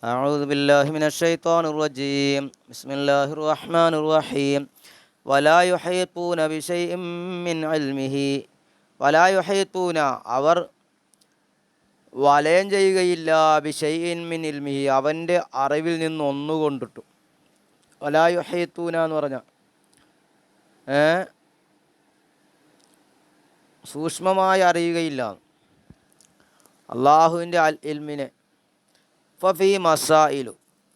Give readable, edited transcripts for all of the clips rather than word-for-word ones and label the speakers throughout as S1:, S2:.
S1: أعوذ بالله من الشيطان الرجيم بسم الله الرحمن الرحيم ولا يحيطون بشيء من علمه ولا يحيطون അവർ വലയം ചെയ്യുകയില്ല ബിശൈഇൻ മിൻ ഇൽമിഹി അവൻ്റെ അറിവിൽ നിന്ന് ഒന്നുകൊണ്ടിട്ടും. വലാ യുഹീത്തൂന എന്ന് പറഞ്ഞാൽ സൂക്ഷ്മമായി അറിയുകയില്ല അള്ളാഹുവിൻ്റെ ഇൽമിനെ. ഫഫി മസായിലു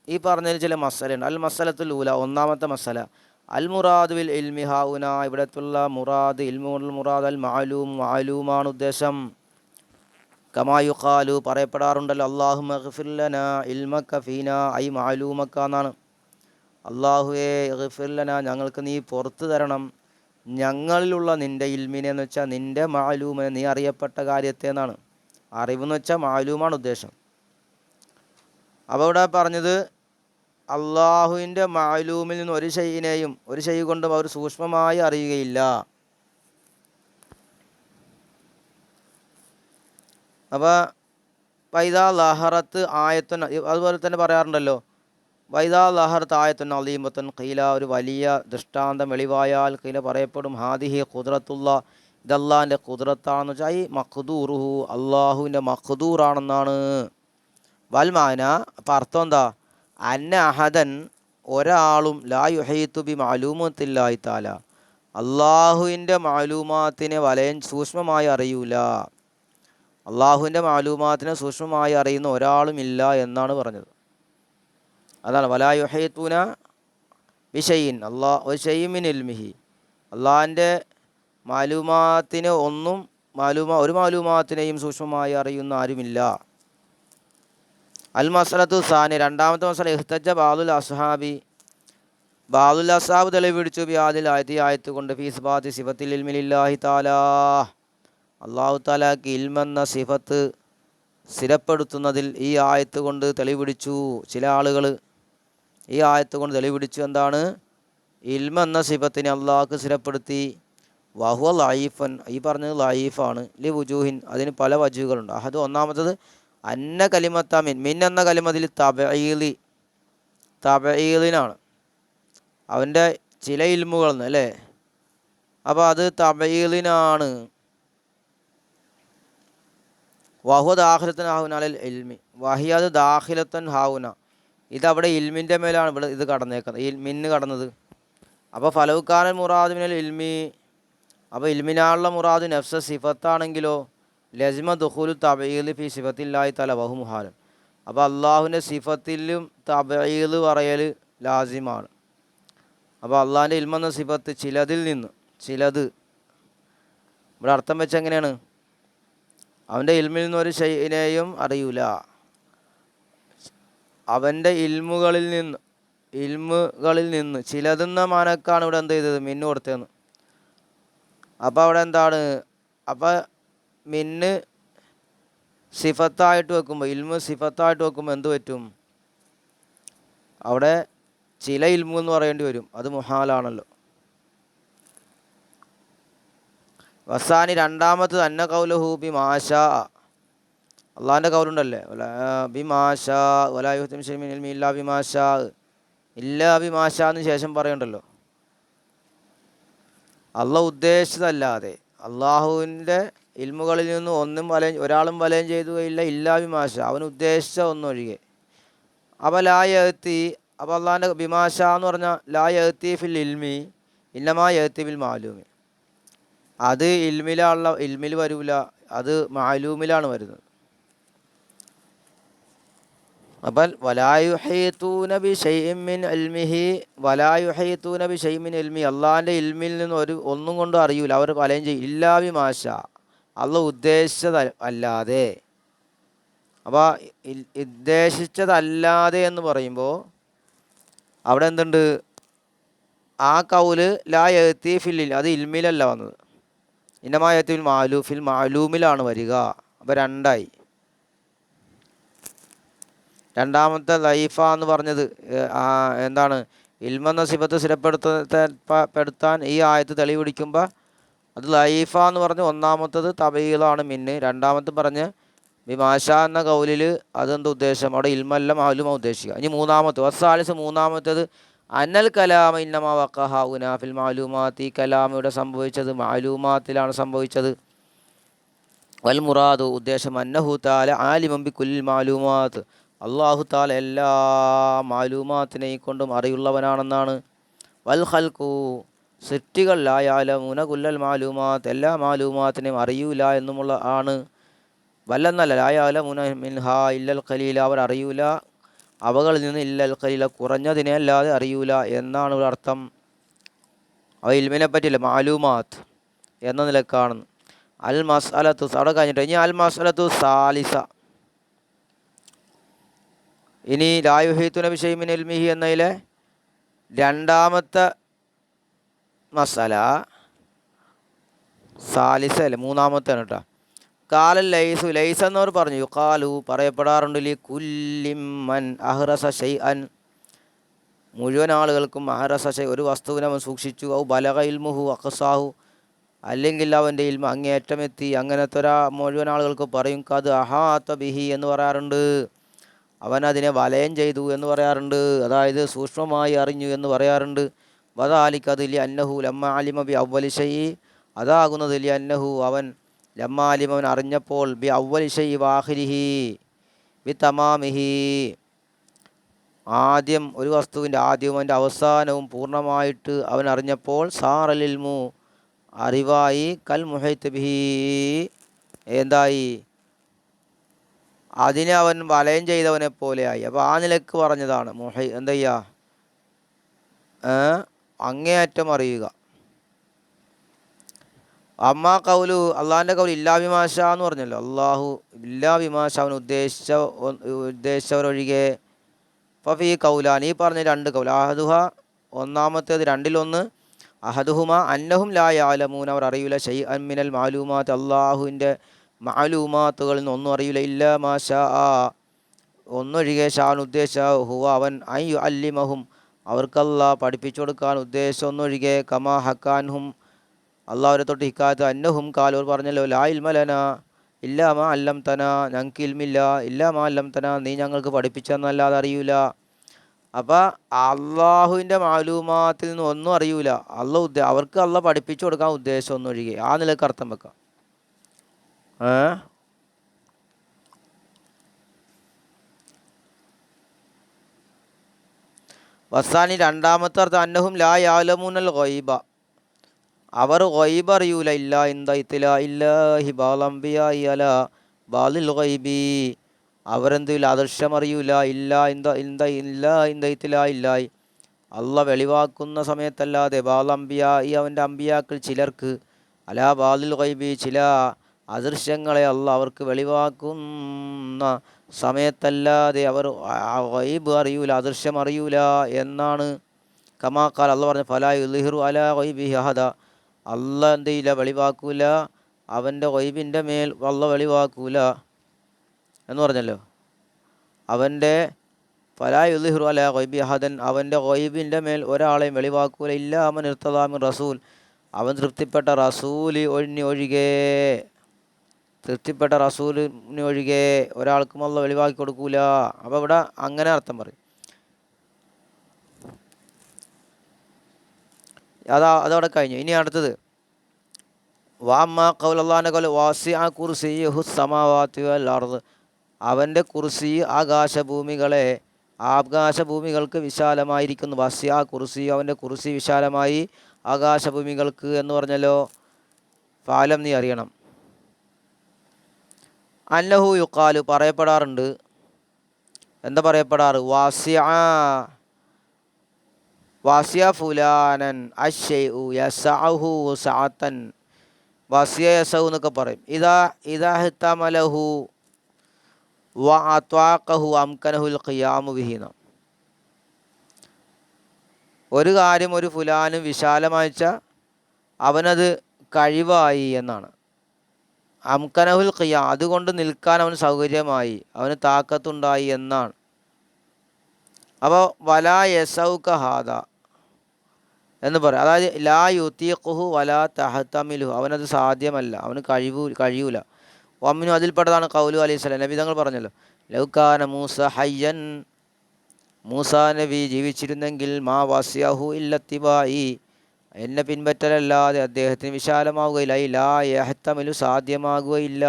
S1: ഈ പറഞ്ഞതിൽ ചില മസലുണ്ട്. അൽ മസലത്തുൽ ഊല ഒന്നാമത്തെ മസല അൽ മുറാദ് ബിൽ ഇൽമി ഹൗന ഇവിടത്തുള്ള മുറാദ് ഇൽമുൽ മുറാദ് അൽ മാലൂമാണ് ഉദ്ദേശം. കമാ യുഖാലു പറയപ്പെടാറുണ്ടല്ലോ അല്ലാഹുമ്മ ഗ്ഫിർ ലനാ ഇൽമക ഫീനാ ഐ മാലൂമക എന്നാണ്. അള്ളാഹുവേ ഗ്ഫിർ ലനാ ഞങ്ങൾക്ക് നീ പുറത്തു തരണം ഞങ്ങളിലുള്ള നിൻ്റെ ഇൽമിനെ എന്ന് വെച്ചാൽ നിൻ്റെ മാലൂമിനെ നീ അറിയപ്പെട്ട കാര്യത്തെ എന്നാണ്. അറിവെന്ന് വെച്ചാൽ മാലൂമാണ് ഉദ്ദേശം. അപ്പോൾ ഇവിടെ പറഞ്ഞത് അള്ളാഹുവിൻ്റെ മാലൂമിൽ നിന്ന് ഒരു ഷൈഇനെയും ഒരു ഷൈ കൊണ്ടും അവർ സൂക്ഷ്മമായി അറിയുകയില്ല. അപ്പോൾ വൈദാ ലഹറത്ത് ആയത്തുൻ അതുപോലെ തന്നെ പറയാറുണ്ടല്ലോ വൈദാ ലഹറത്ത് ആയത്തുൻ അലീമത്തുൻ ഖീല ഒരു വലിയ ദൃഷ്ടാന്തം വെളിവായാൽ ഖീല പറയപ്പെടും ഹാദിഹി ഖുദ്റത്തുള്ള ഇതല്ലാൻ്റെ ഖുദ്റത്താണെന്ന് വെച്ചാൽ ഈ മഖ്ദൂറുഹു അള്ളാഹുവിൻ്റെ മഖ്ദൂറാണെന്നാണ്. വൽമാന അപ്പം അർത്ഥം എന്താ അന്ന അഹദൻ ഒരാളും ലാ യുഹീത്തു ബി മാലൂമത്തില്ലാഹി തആല അള്ളാഹുവിൻ്റെ മാലൂമാത്തിനെ വലയം സൂക്ഷ്മമായി അറിയൂല. അള്ളാഹുവിൻ്റെ മാലൂമാത്തിനെ സൂക്ഷ്മമായി അറിയുന്ന ഒരാളും ഇല്ല എന്നാണ് പറഞ്ഞത്. അതാണ് വലാ യുഹീത്തൂന ബിശൈഇൻ ഒരു ഷൈഇൻ മിൻ ഇൽമിഹി അള്ളാഹിൻ്റെ മാലൂമാത്തിനെ ഒരു മാലൂമാത്തിനെയും സൂക്ഷ്മമായി അറിയുന്ന ആരുമില്ല. അൽ മസലത്തു സാനി രണ്ടാമത്തെ മസല ഇഹ്തജ ബാദുൽ അസ്ഹാബ് തെളിവ് പിടിച്ചു ബിയാദിൽ ആയത്ത് കൊണ്ട് ഫീ ഇസ്ബാത്തി സിഫത്തിൽ ഇൽമി ലില്ലാഹി തആല അല്ലാഹു തആലക്ക് ഇൽമെന്ന സിഫത്ത് സ്ഥിരപ്പെടുത്തുന്നതിൽ ഈ ആയത്ത് കൊണ്ട് തെളിവ് പിടിച്ചു. ചില ആളുകൾ ഈ ആയത്ത് കൊണ്ട് തെളിവ് പിടിച്ചു എന്താണ് ഇൽമെന്ന സിഫത്തിനെ അള്ളാഹ്ക്ക് സ്ഥിരപ്പെടുത്തി. വഹുവ ലഈഫൻ ഈ പറഞ്ഞത് ലഈഫാണ് ലി വുജൂഹിൻ അതിന് പല വജൂഹുകളുണ്ട്. അത് ഒന്നാമത്തത് അന്ന കലിമത്ത മിൻ എന്ന കലിമത്തിൽ തബഈലിനാണ് അവൻ്റെ ചില ഇൽമുകളെന്ന് അല്ലേ. അപ്പോൾ അത് തബഈലിനാണ്. വഹു ദാഖിലത്തൻ ഹാവുന അലൽ ഇൽമി വഹിയത് ദാഖിലത്തൻ ഹാവുന ഇതവിടെ ഇൽമിൻ്റെ മേലാണ് ഇവിടെ ഇത് കടന്നേക്കുന്നത് മിന്ന് കടന്നത്. അപ്പോൾ ഫലവുക്കാനൽ മുറാദ് മിനൽ ഇൽമി അപ്പോൾ ഇൽമിനാനുള്ള മുറാദ് നഫ്സ സിഫത്താണെങ്കിലോ ലസിമ ദുഖൂലു തബഈലി ഫി സിഫത്തില്ലാഹി തആല വഹു മുഹാലൻ അപ്പോൾ അള്ളാഹുവിൻ്റെ സിഫത്തിലും തബഈൽ പറയൽ ലാസിമാണ്. അപ്പോൾ അള്ളാഹിൻ്റെ ഇൽമെന്ന സിഫത്ത് ചിലത് ഇവിടെ അർത്ഥം വെച്ച് എങ്ങനെയാണ് അവൻ്റെ ഇൽമിൽ നിന്ന് ഒരു ഷൈഇനെയും അറിയൂല. അവൻ്റെ ഇൽമുകളിൽ നിന്ന് ചിലതെന്ന മാനക്കാണ് ഇവിടെ എന്ത് ചെയ്തത് മിന്ന് കൊടുത്തതെന്ന്. അപ്പോൾ അവിടെ എന്താണ് അപ്പോൾ മിന്ന് സിഫത്തായിട്ട് വെക്കുമ്പോൾ ഇൽമു സിഫത്തായിട്ട് വെക്കുമ്പോൾ എന്ത് പറ്റും അവിടെ ചില ഇൽമു എന്ന് പറയേണ്ടി വരും. അത് മുഹാലാണല്ലോ. വസാനി രണ്ടാമത്തത് അന്ന ഖൗലുഹു ബിമാഷാ അള്ളാഹിൻ്റെ കൗലുണ്ടല്ലേ ബിമാഷാ വലാ യുഹ്തിം ശൈഇൻ മിൻ ഇൽമി ഇല്ലാ ബിമാഷാ എന്ന് ശേഷം പറയണ്ടല്ലോ അള്ളാഹ് ഉദ്ദേശിച്ചതല്ലാതെ അള്ളാഹുവിൻ്റെ ഇൽമുകളിൽ നിന്ന് ഒരാളും വലയം ചെയ്തുകയില്ല ഇല്ലാ ബിമാഷ അവൻ ഉദ്ദേശിച്ച ഒന്നൊഴികെ. അപ്പോൾ ലാ യഅ്തി അപ്പോൾ അള്ളാഹിൻ്റെ ബിമാഷ എന്ന് പറഞ്ഞാൽ ലാ യഅ്തി ഫിൽ ഇൽമി ഇന്നമാ യഅ്തി ബിൽ മാലൂമി അത് ഇൽമിൽ വരൂല അത് മാലൂമിലാണ് വരുന്നത്. അപ്പോൾ വലാ യുഹീത്തൂന ബിശൈഇൻ മിൻ ഇൽമിഹി അള്ളാഹിൻ്റെ ഇൽമിൽ നിന്ന് ഒന്നും കൊണ്ടും അറിയൂല അവർ വലയം ചെയ്യും ഇല്ലാ ബിമാഷ അള്ളാഹ് ഉദ്ദേശിച്ചത് അല്ലാതെ. അപ്പോൾ ഉദ്ദേശിച്ചതല്ലാതെ എന്ന് പറയുമ്പോൾ അവിടെ എന്തുണ്ട് ആ കൗല് ലാ യഅ്തി ഫിൽ അത് ഇൽമിലല്ല വന്നത് ഇന്നമാ യഅ്തി ഫിൽ മാലൂമിലാണ് വരിക. അപ്പോൾ രണ്ടായി. രണ്ടാമത്തെ ലൈഫ എന്ന് പറഞ്ഞത് എന്താണ് ഇൽമെന്ന സിഫത്ത് സ്ഥിരപ്പെടുത്താൻ ഈ ആയത്ത് തെളിവ് പിടിക്കുമ്പോൾ അത് ലൈഫ എന്ന് പറഞ്ഞ് ഒന്നാമത്തത് തബഈലാണ് മിന്ന് രണ്ടാമത്തെ പറഞ്ഞ് ബിമാഷ എന്ന കൗലിൽ അതെന്ത് ഉദ്ദേശം? അവിടെ ഇൽമല്ല മാലുമ ഉദ്ദേശിക്കുക. ഇനി മൂന്നാമത്തെ വസ്സാലിസ് മൂന്നാമത്തേത് അന്നൽ കലാമ ഇന്നമ വഖഹ ഉനാ ഫിൽ മാലൂമാത്ത്. ഈ കലാം ഇവിടെ സംഭവിച്ചത് മാലൂമാത്തിലാണ് സംഭവിച്ചത്. വൽ മുറാദു ഉദ്ദേശം അന്നഹു താല ആലിമം ബി കുൽ മാലൂമാത്ത്. അള്ളാഹു താല എല്ലാ മാലൂമാത്തിനെയും കൊണ്ടും അറിയുള്ളവനാണെന്നാണ്. വൽ ഖൽഖു സൃഷ്ടികൾ ലാ യഅലമൂന കുല്ലൽ മാലൂമാത്ത് എല്ലാ മാലൂമാത്തിനെയും അറിയൂല എന്നുമുള്ള ആണ്. വല്ലെന്നല്ല ലാ യഅലമൂന മിൻഹാ ഇല്ലൽ ഖലീല അവർ അറിയൂല അവകളിൽ നിന്ന് ഇല്ലൽ ഖലീല കുറഞ്ഞതിനെ അല്ലാതെ അറിയൂല എന്നാണ് ഒരു അർത്ഥം. അവ ഇൽമിനെ പറ്റിയില്ല മാലൂമാത്ത് എന്ന നിലക്കാണ്. അൽ മസ്അലത്തു അവിടെ കഴിഞ്ഞിട്ട് ഇനി അൽ മസ്അലത്തു സാലിസ. ഇനി ലാ യുഹീതുന ബിശൈഇൻ മിൻ ഇൽമിഹി എന്നതിലെ രണ്ടാമത്തെ മസല സാലിസ അല്ലേ മൂന്നാമത്തെയാണ് കേട്ടോ. കാലൽ ലൈസു ലൈസ് എന്നവർ പറഞ്ഞു യുഖാലു പറയപ്പെടാറുണ്ട് ലി കുല്ലിമ്മൻ അഹ്റസ ഷൈഅൻ മുഴുവൻ ആളുകൾക്കും അഹ്റസ ഷൈ ഒരു വസ്തുവിനെ അവൻ സൂക്ഷിച്ചു ഔ ബലഗ ഇൽമുഹു അഖ്സാഹു അല്ലെങ്കിൽ അവൻ്റെ ഇൽമ അങ്ങേയറ്റമെത്തി അങ്ങനത്തെ മുഴുവൻ ആളുകൾക്ക് പറയും കത് അഹാത്ത ബിഹി എന്ന് പറയാറുണ്ട്. അവൻ അതിനെ വലയം ചെയ്തു എന്ന് പറയാറുണ്ട്. അതായത് സൂക്ഷ്മമായി അറിഞ്ഞു എന്ന് പറയാറുണ്ട്. വദാലിക ലി അന്നഹു ലമ്മ അലിമ ബി അവ്വലി ഷൈ അതാകുന്നത് ലി അന്നഹു അവൻ ലമ്മ അലിമ അവൻ അറിഞ്ഞപ്പോൾ ബി അവ്വലി ഷൈ വാഹിരിഹി ബി തമാമിഹി ആദ്യം ഒരു വസ്തുവിൻ്റെ ആദ്യവും അതിൻ്റെ അവസാനവും പൂർണ്ണമായിട്ട് അവൻ അറിഞ്ഞപ്പോൾ സാറൽ ഇൽമു അറിവായി കൽ മുഹൈത്ത് ബിഹി എന്തായി അതിനെ അവൻ വലയം ചെയ്തവനെ പോലെയായി. അപ്പോൾ ആ നിലക്ക് പറഞ്ഞതാണ് എന്താ ചെയ്യുക അങ്ങേയറ്റം അറിയുക. അമ്മാ കൗലു അള്ളാഹിൻ്റെ കൗൽ ഇല്ലാ വിമാഷ എന്ന് പറഞ്ഞല്ലോ. അള്ളാഹു ഇല്ലാ വിമാഷ അവൻ ഉദ്ദേശിച്ചവരൊഴികെ. ഫഫീ കൗലാൻ ഈ പറഞ്ഞ രണ്ട് കൗൽ അഹദുഹ ഒന്നാമത്തേത് രണ്ടിലൊന്ന് അഹദുഹുമ അന്നഹും ലാ യഅലമൂന അവർ അറിയില്ല ഷൈഅൻ മിനൽ മാലൂമാത്ത് അള്ളാഹുവിൻ്റെ മാലൂമാത്തുകളിൽ നിന്ന് ഒന്നും അറിയില്ല ഇല്ല മാഷാ ഒന്നൊഴികെ ഷാൻ ഉദ്ദേശ ഹുവ അവൻ ഐ അല്ലിമഹും അവർക്കല്ലാ പഠിപ്പിച്ചു കൊടുക്കാൻ ഉദ്ദേശം ഒന്നൊഴികെ കമാ ഹക്കാൻഹും അള്ളാഹുരെ തൊട്ട് ഹിക്കാത്ത് അന്നഹും കാലോർ പറഞ്ഞല്ലോ ലാ ഇൽമലന ഇല്ലാമാ അല്ലം തന ഞങ്ങൾക്ക് ഇൽമില്ല ഇല്ലാമാ അല്ലം തന നീ ഞങ്ങൾക്ക് പഠിപ്പിച്ചെന്നല്ലാതെ അറിയൂല. അപ്പം അള്ളാഹുവിൻ്റെ മാലൂമാത്തിൽ നിന്ന് ഒന്നും അറിയൂല അവർക്ക് അള്ളാഹ് പഠിപ്പിച്ചു കൊടുക്കാൻ ഉദ്ദേശം ഒന്നൊഴികെ. ആ നിലക്ക് അർത്ഥം വെക്കാം. വസാനി രണ്ടാമത്തെ അർത്ഥം അന്നഹും ലാ യഅലമൂനൽ ഗൈബ അവർ ഗൈബ് അറിയൂല ഇല്ല ഇന്ത ഇത്തില ഇല്ലാഹി ബാലംബിയായി അല ബാലിൽ ഗൈബി അവരെന്തില്ല അദൃശ്യം അറിയൂല ഇല്ല ഇന്ത ഇത്തില ഇല്ലായി അള്ള വെളിവാക്കുന്ന സമയത്തല്ലാതെ ബാലംബിയായി അവൻ്റെ അമ്പിയാക്കൾ ചിലർക്ക് അല ബാലിൽ ഗൈബി ചില അദൃശ്യങ്ങളെ അള്ള അവർക്ക് വെളിവാക്കുന്ന സമയത്തല്ലാതെ അവർ ഗൈബ് അറിയൂല അദൃശ്യം അറിയൂല എന്നാണ്. കമാക്കാൽ അള്ള പറഞ്ഞു ഫലാ യുദ്ഹിറു അലാ ഗൈബിഹി അഹദ അള്ള എന്ത് ചെയ്യില്ല വെളിവാക്കൂല അവൻ്റെ ഗൈബിൻ്റെ മേൽ അള്ള വെളിവാക്കൂല എന്ന് പറഞ്ഞല്ലോ. അവൻ്റെ ഫലാ യുദ്ഹിറു അലാ ഗൈബി അഹദൻ അവൻ്റെ ഗൈബിൻ്റെ മേൽ ഒരാളെയും വെളിവാക്കൂല ഇല്ല അവൻ ഇർത്തദാമിൻ റസൂൽ അവൻ തൃപ്തിപ്പെട്ട റസൂല് ഒഴികെ തൃപ്തിപ്പെട്ട റസൂലിന് ഒഴികെ ഒരാൾക്കും അള്ള വെളിവാക്കി കൊടുക്കൂല. അപ്പോൾ ഇവിടെ അങ്ങനെ അർത്ഥം പറയും. അതവിടെ കഴിഞ്ഞു. ഇനി അടുത്തത് വാമ്മ ഖൗലുള്ളാഹിൻ്റെ ഖൗൽ വാസിഅ കുർസിയ്യുഹു സമാവാതി വൽ അർദ് അവൻ്റെ കുർസി ആകാശഭൂമികൾക്ക് വിശാലമായിരിക്കുന്നു. വാസിഅ കുർസി അവൻ്റെ കുർസി വിശാലമായി ആകാശഭൂമികൾക്ക് എന്ന് പറഞ്ഞല്ലോ. ഫാലം നീ അറിയണം അന്നഹു യുഖാലു പറയപ്പെടാറുണ്ട്. എന്താ പറയപ്പെടാറ്? വാസിയ ഫുലാനൻ അശ്ശൈഉ യസഅഹു സഅതൻ വാസിയ യസഉ എന്നൊക്കെ പറയും. ഇദാ ഹത്തമലഹു വ അത്വാഖഹു അംകനഹുൽ ഖിയാമു ബിഹി. ഒരു കാര്യം ഒരു ഫുലാന് വിശാലമായിച്ച അവനത് കഴിവായി എന്നാണ്. അംകനഹുൽ ഖിയാം അതുകൊണ്ട് നിൽക്കാൻ അവന് സൗകര്യമായി അവന് താക്കത്തുണ്ടായി എന്നാണ്. അപ്പോൾ വലാ യസൗക ഹാദ എന്ന് പറയും. അതായത് ലാ യുതീഖുഹു വലാ തഹ്തമിലുഹു അവനത് സാധ്യമല്ല അവന് കഴിയൂല. വമ്മിനു അതിൽപ്പെട്ടതാണ് കൗലു അലൈഹി സ്വലാം. നബി തങ്ങൾ പറഞ്ഞല്ലോ, ലൗകാന മൂസ ഹയ്യൻ, മൂസാ നബി ജീവിച്ചിരുന്നെങ്കിൽ മാ വസിയഹു ഇല്ലത്തിബായി, എന്നെ പിൻപറ്റലല്ലാതെ അദ്ദേഹത്തിന് വിശാലമാവുകയില്ല. ഈ ലാ യഹ്തമിലു സാധ്യമാകുകയില്ല.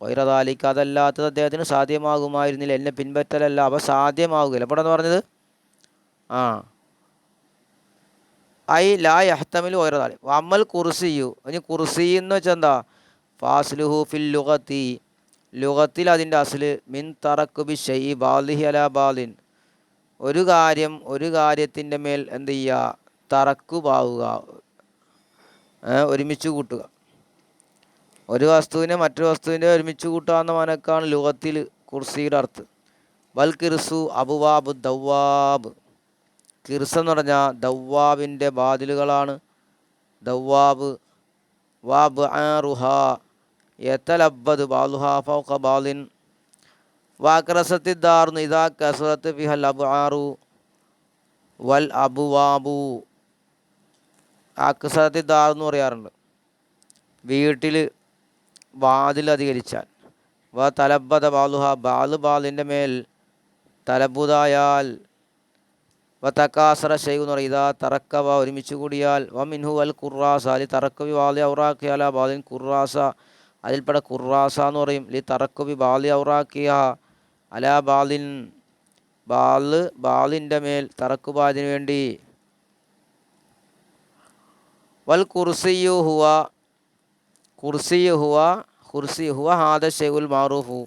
S1: വൈറദാലിക്ക് അതല്ലാത്തത് അദ്ദേഹത്തിന് സാധ്യമാകുമായിരുന്നില്ല. എന്നെ പിൻപറ്റലല്ല, അപ്പോൾ സാധ്യമാവുകയില്ല. അപ്പോൾ എന്ന് പറഞ്ഞത് ആ ഐ ലാ യഹ്തമിലു വൈറദാലി. അമ്മൽ കുർസിയു, ഇനി കുർസി എന്ന് വെച്ചാൽ എന്താ? ഫാസ്ലുഹു ഫിൽ ലുഗത്തി, ലുഗത്തിൽ അതിൻ്റെ അസ്ല് മിൻ തറക്കുബി ഷൈ ബാലിഹി അലാ ബാലിൻ, ഒരു കാര്യം ഒരു കാര്യത്തിൻ്റെ മേൽ എന്ത് ചെയ്യുക? തറക്കുപാവുക, ഒരുമിച്ച് കൂട്ടുക. ഒരു വസ്തുവിനെ മറ്റൊരു വസ്തുവിൻ്റെ ഒരുമിച്ച് കൂട്ടുക എന്ന മനക്കാണ് ലുഗത്തിൽ കുർസിയുടെ അർത്ഥം. വൽ കിർസു അബുവാബു ദവ്വാബ്, കിർസ് എന്ന് പറഞ്ഞാൽ ദവ്വാബിൻ്റെ ബാതിലുകളാണ്. ദവ്വാബ് വാബ് റുഹ യതലബ്ബദ് ബാലുഹ ഫൗഖ ബാലിൻ വാക്രസത്തി ദാർന്നു ഇതാ കസറത്ത് ഫിഹൽ അബ്ആറു വൽ അബുവാബു. അക്സറത്തി ദാർ എന്ന് പറയാറുണ്ട്, വീട്ടിൽ വാതിൽ അധികരിച്ചാൽ. വ തലബദ ബാലുഹ, ബാലിൻ്റെ മേൽ തലബുദായാൽ. വ തക്കാസറ ഷെയ്ഖ് എന്ന് പറയും ഇതാ തറക്കവ, ഒരുമിച്ച് കൂടിയാൽ. വ മിൻഹു അൽ ഖുറാസ ലി തറക്കബി ബാലി ഔറാഖിയ അല ബാലിൻ ഖുറാസ, അതിൽപ്പെട്ട ഖുറാസ എന്ന് പറയും ലി തറക്കബി ബാലി ഔറാഖിയ അല ബാലിൻ, ബാലിൻ്റെ മേൽ തറക്കുബാദിന് വേണ്ടി. വൽ കുർസിയു ഹുവ, കുർസി ഹുവ ഹാദ ഷൈഉൽ മാറൂഫു,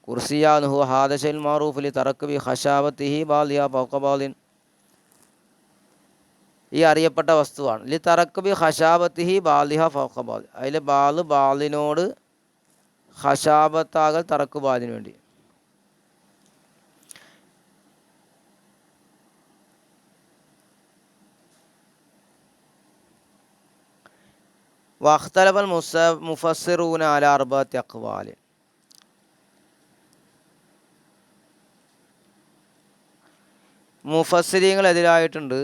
S1: കുർസിയാൻ ഹുവ ഹാദ ഷൈഉൽ മാറൂഫു ലി തറക്കബി ഖശാബത്തിഹി ബാലിയ ഫൗഖ ബാലിൻ, ഈ അറിയപ്പെട്ട വസ്തുവാണ്. ലി തറക്കബി ഖശാബത്തിഹി ബാലിഹ ഫൗഖ ബാലിൻ, അതിൽ ബാലിനോട് ഖശാബത്താകൽ തറക്കുബാദിന് വേണ്ടി. വഖ്തലഫൽ മുഫസ്സിറൂന അലാ അർബഅത്തി അഖ്വാൽ, മുഫസ്സിരീങ്ങൾ എതിരായിട്ടുണ്ട്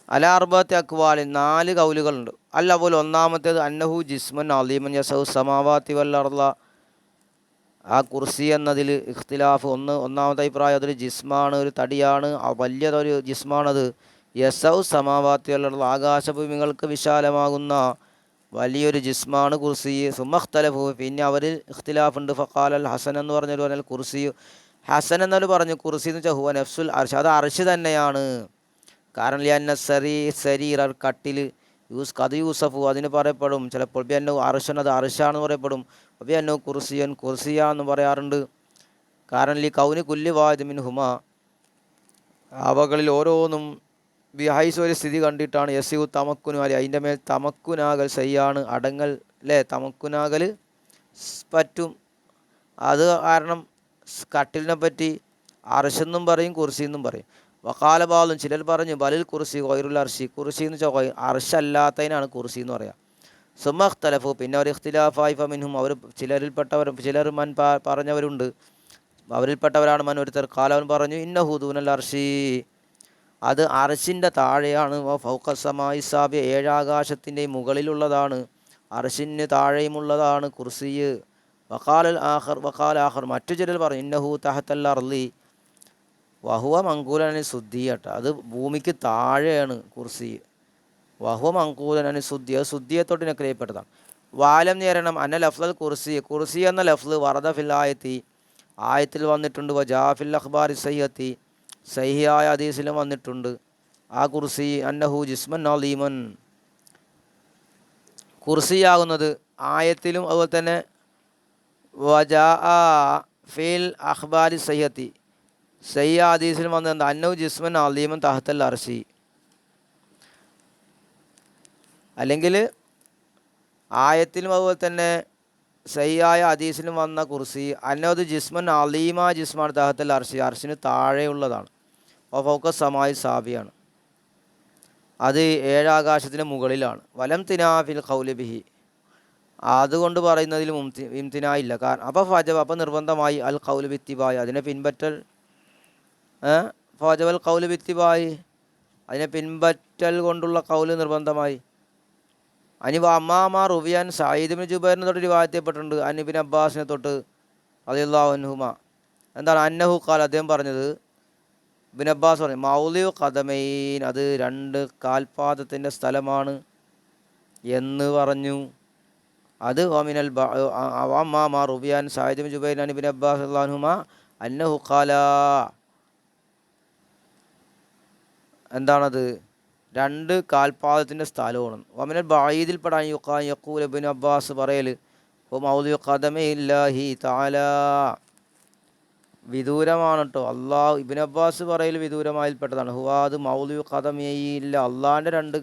S1: അലാ അർബഅത്തി അഖ്വാൽ, 4 കൗലുകളുണ്ട്. അൽ അവൽ, ഒന്നാമത്തേത് അന്നഹു ജിസ്മുൻ അലീമൻ യസഉ സമാവാതി വൽ അർള, ആ കുർസി എന്നതിൽ ഇഖ്തിലാഫ്. ഒന്നാമത്തെ അഭിപ്രായം അതൊരു ജിസ്മാണ്, ഒരു തടിയാണ്, വലിയതൊരു ജിസ്മാണത്. യസൗ സമാവാത്തി വൽ അർള, ആകാശഭൂമികൾക്ക് വിശാലമാകുന്ന വലിയൊരു ജിസ്മാണ് കുർസി. സുമഖ്തലഫു, പിന്നെ അവരിൽ ഇഖ്തിലാഫുണ്ട്. ഫഖാലൽ ഹസൻ എന്ന് പറഞ്ഞൊരു പറഞ്ഞാൽ കുർസി, ഹസൻ എന്നൊരു പറഞ്ഞു കുർസി എന്ന് വെച്ചാൽ ഹുവ നഫ്സുൽ അർഷ്, അത് അർഷ് തന്നെയാണ്. കാരണം ലിയന്ന സരീർ കട്ടിൽ കത് യൂസഫു, അതിന് പറയപ്പെടും ചിലപ്പോൾ ബിയന്നു അർഷൻ, അത് അർഷാണെന്ന് പറയപ്പെടും. ബിയന്നു കുർസിയാന്ന് പറയാറുണ്ട്. കാരണം ലി കൗനി കുല്ലി വാഹിദ് മിൻ ഹുമ, അവകളിൽ ഓരോന്നും ബിഹൈസ് ഒരു സ്ഥിതി കണ്ടിട്ടാണ്. യസിയു തമക്കുനു അലി, അതിൻ്റെ മേൽ തമക്കുനാകൽ സയ്യാണ്, അടങ്ങൽ അല്ലേ, തമക്കുനാകൽ പറ്റും. അത് കാരണം കട്ടിലിനെ പറ്റി അർഷെന്നും പറയും കുർസി എന്നും പറയും. വക്കാല ബാലും, ചിലർ പറഞ്ഞു ബലിൽ കുർസി ഗൈറുൽ അർഷി, കുർസി എന്ന് വെച്ചാൽ അർഷല്ലാത്തതിനാണ് കുർസി എന്ന് പറയാം. സുമഖ്തലഫു, പിന്നെ അവർ ഇഖ്തിലാഫായി ഫമിൻഹും, അവർ ചിലർ മൻ പറഞ്ഞവരുണ്ട്, അവരിൽപ്പെട്ടവരാണ് മൻ ഒരുത്തർ. കാലവൻ പറഞ്ഞു ഇന്നഹു ദൂനൽ അർഷി, അത് അർഷിൻ്റെ താഴെയാണ്. ഫൗഖസമായി സാബിയ, 7 ആകാശത്തിൻ്റെയും മുകളിലുള്ളതാണ്. അർഷിന് താഴെയുമുള്ളതാണ് കുർസി. വക്കാൽ ആഖർ, മറ്റു ചിലർ പറഞ്ഞു ഇന്നഹു തഹത്തൽ അർളി വഹുവ മങ്കൂലനി സുദ്ദി, അത് ഭൂമിക്ക് താഴെയാണ് കുർസി. വഹുവ മങ്കൂലനി സുദ്ദി, അത് സുദ്ദിയത്തോട്ട് നക്കലപ്പെട്ടതാണ്. വാലം നേരണം അന്ന ലഫ്ലൽ കുർസി, കുർസി എന്ന ലഫ്ല് വറദ ഫിൽ ആയത്തി, ആയത്തിൽ വന്നിട്ടുണ്ട്. വജാഫിൽ അഖ്ബാരി സയ്യത്തി, സഹിയായ ഹദീസിലും വന്നിട്ടുണ്ട്. ആ കുർസി അന്നഹു ജിസ്മൻ അലീമൻ, കുർസിയാകുന്നത് ആയത്തിലും അതുപോലെ തന്നെ വജാ ഫിൽ അഖ്ബാരി സയ്യത്തി, സയ്യ ഹദീസിലും വന്നത് അന്നഹു ജിസ്മൻ അലീമൻ തഹത്തൽ അർഷി. അല്ലെങ്കിൽ ആയത്തിലും അതുപോലെ തന്നെ സയ്യായ ഹദീസിലും വന്ന കുർസി അന്നഹു ജിസ്മൻ അലീമ, ജിസ്മാണ് തഹത്തൽ അർഷി, അർഷിന് താഴെയുള്ളതാണ്. ഫൗഖ സമായി സാബിയാണ്, അത് 7 ആകാശത്തിന് മുകളിലാണ്. വലം തിനാഫിൽ ഖൗലി ബിഹി, അതുകൊണ്ട് പറയുന്നതിൽ ഇംതിനായില്ല. കാരണം അപ്പോൾ നിർബന്ധമായി അൽ ഖൗലു ബിത്തിബായി, അതിനെ പിൻപറ്റൽ. ഫവജബൽ ഖൗലു ബിത്തിബായി, അതിനെ പിൻപറ്റൽ കൊണ്ടുള്ള ഖൗല് നിർബന്ധമായി. അനിവ അമ്മാമ റുവിയാൻ സയ്യിദ് ബിൻ ജുബൈറിനെ തൊട്ട് റിവായത്തിൽപ്പെട്ടിട്ടുണ്ട് അനിബിൻ അബ്ബാസിനെ തൊട്ട് റളിയല്ലാഹു അൻഹുമ. എന്താണ് അന്നഹു ഖാൽ, അദ്ദേഹം പറഞ്ഞത്, ഇബ്ൻ അബ്ബാസ് പറഞ്ഞു, മൗലിഉ ഖദമൈൻ, അത് രണ്ട് കാൽപാദത്തിൻ്റെ സ്ഥലമാണ് എന്ന് പറഞ്ഞു. അത് വമിനൽ അമ്മാമ റുവിയാൻ സയ്യിദ് ബിൻ ജുബൈർ അനിബിൻ അബ്ബാസ് റളിയല്ലാഹു അൻഹുമ അന്നഹു ഖാല, എന്താണത്, രണ്ട് കാൽപാദത്തിൻ്റെ സ്ഥലമാണ്. വമിനൽ ബഈദിൽപ്പെടാൻ യഖൂൽ, ഇബ്ൻ അബ്ബാസ് പറയൽ, മൗലിഉ ഖദമൈല്ലാഹി തആല, വിദൂരമാണ് കേട്ടോ. അള്ളാഹു, ഇബ്ൻ അബ്ബാസ് പറയൽ വിദൂരമായിൽപ്പെട്ടതാണ്. ഹുവാദ് മൗലിഉ ഖദമൈല്ല, അള്ളാഹിൻ്റെ രണ്ട്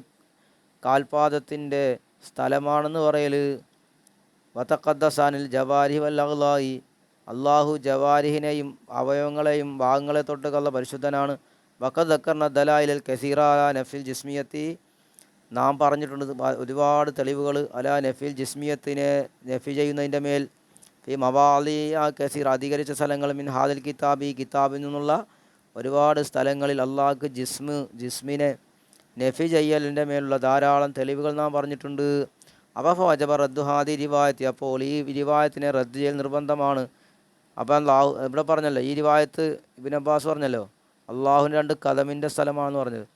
S1: കാൽപാദത്തിൻ്റെ സ്ഥലമാണെന്ന് പറയൽ. വതഖദ്ദസാനിൽ ജവാരിഹി വൽ അഗ്ലായി, അള്ളാഹു ജവാരിഹിനെയും അവയവങ്ങളെയും ഭാഗങ്ങളെ തൊട്ടുള്ള പരിശുദ്ധനാണ്. വഖദ് ദക്കർന ദലായിലൽ കസീറ അലാ നഫിൽ ജിസ്മിയത്തി, നാം പറഞ്ഞിട്ടുണ്ട് ഒരുപാട് തെളിവുകൾ, അലാ നഫിൽ ജിസ്മിയത്തിനെ നഫി ചെയ്യുന്നതിൻ്റെ മേൽ. ഈ മവാലിയ കസീർ, അധികരിച്ച സ്ഥലങ്ങൾ, മിൻ ഹാദിൽ കിതാബ്, ഈ കിതാബിൽ നിന്നുള്ള ഒരുപാട് സ്ഥലങ്ങളിൽ അള്ളാഹ്ക്ക് ജിസ്മിനെ നഫി ചെയ്യലിൻ്റെ മേലുള്ള ധാരാളം തെളിവുകൾ നാം പറഞ്ഞിട്ടുണ്ട്. അപ്പോൾ വജബ റദ്ദു ഹാദി റിവായത്തി, അപ്പോൾ ഈ റിവായത്തിനെ റദ്ദ് ചെയ്യൽ നിർബന്ധമാണ്. അപ്പോൾ അള്ളാഹു ഇവിടെ പറഞ്ഞല്ലോ, ഈ റിവായത്ത് ഇബ്ൻ അബ്ബാസ് പറഞ്ഞല്ലോ അള്ളാഹുവിൻ്റെ രണ്ട് കദമിൻ്റെ സ്ഥലമാണെന്ന് പറഞ്ഞത്.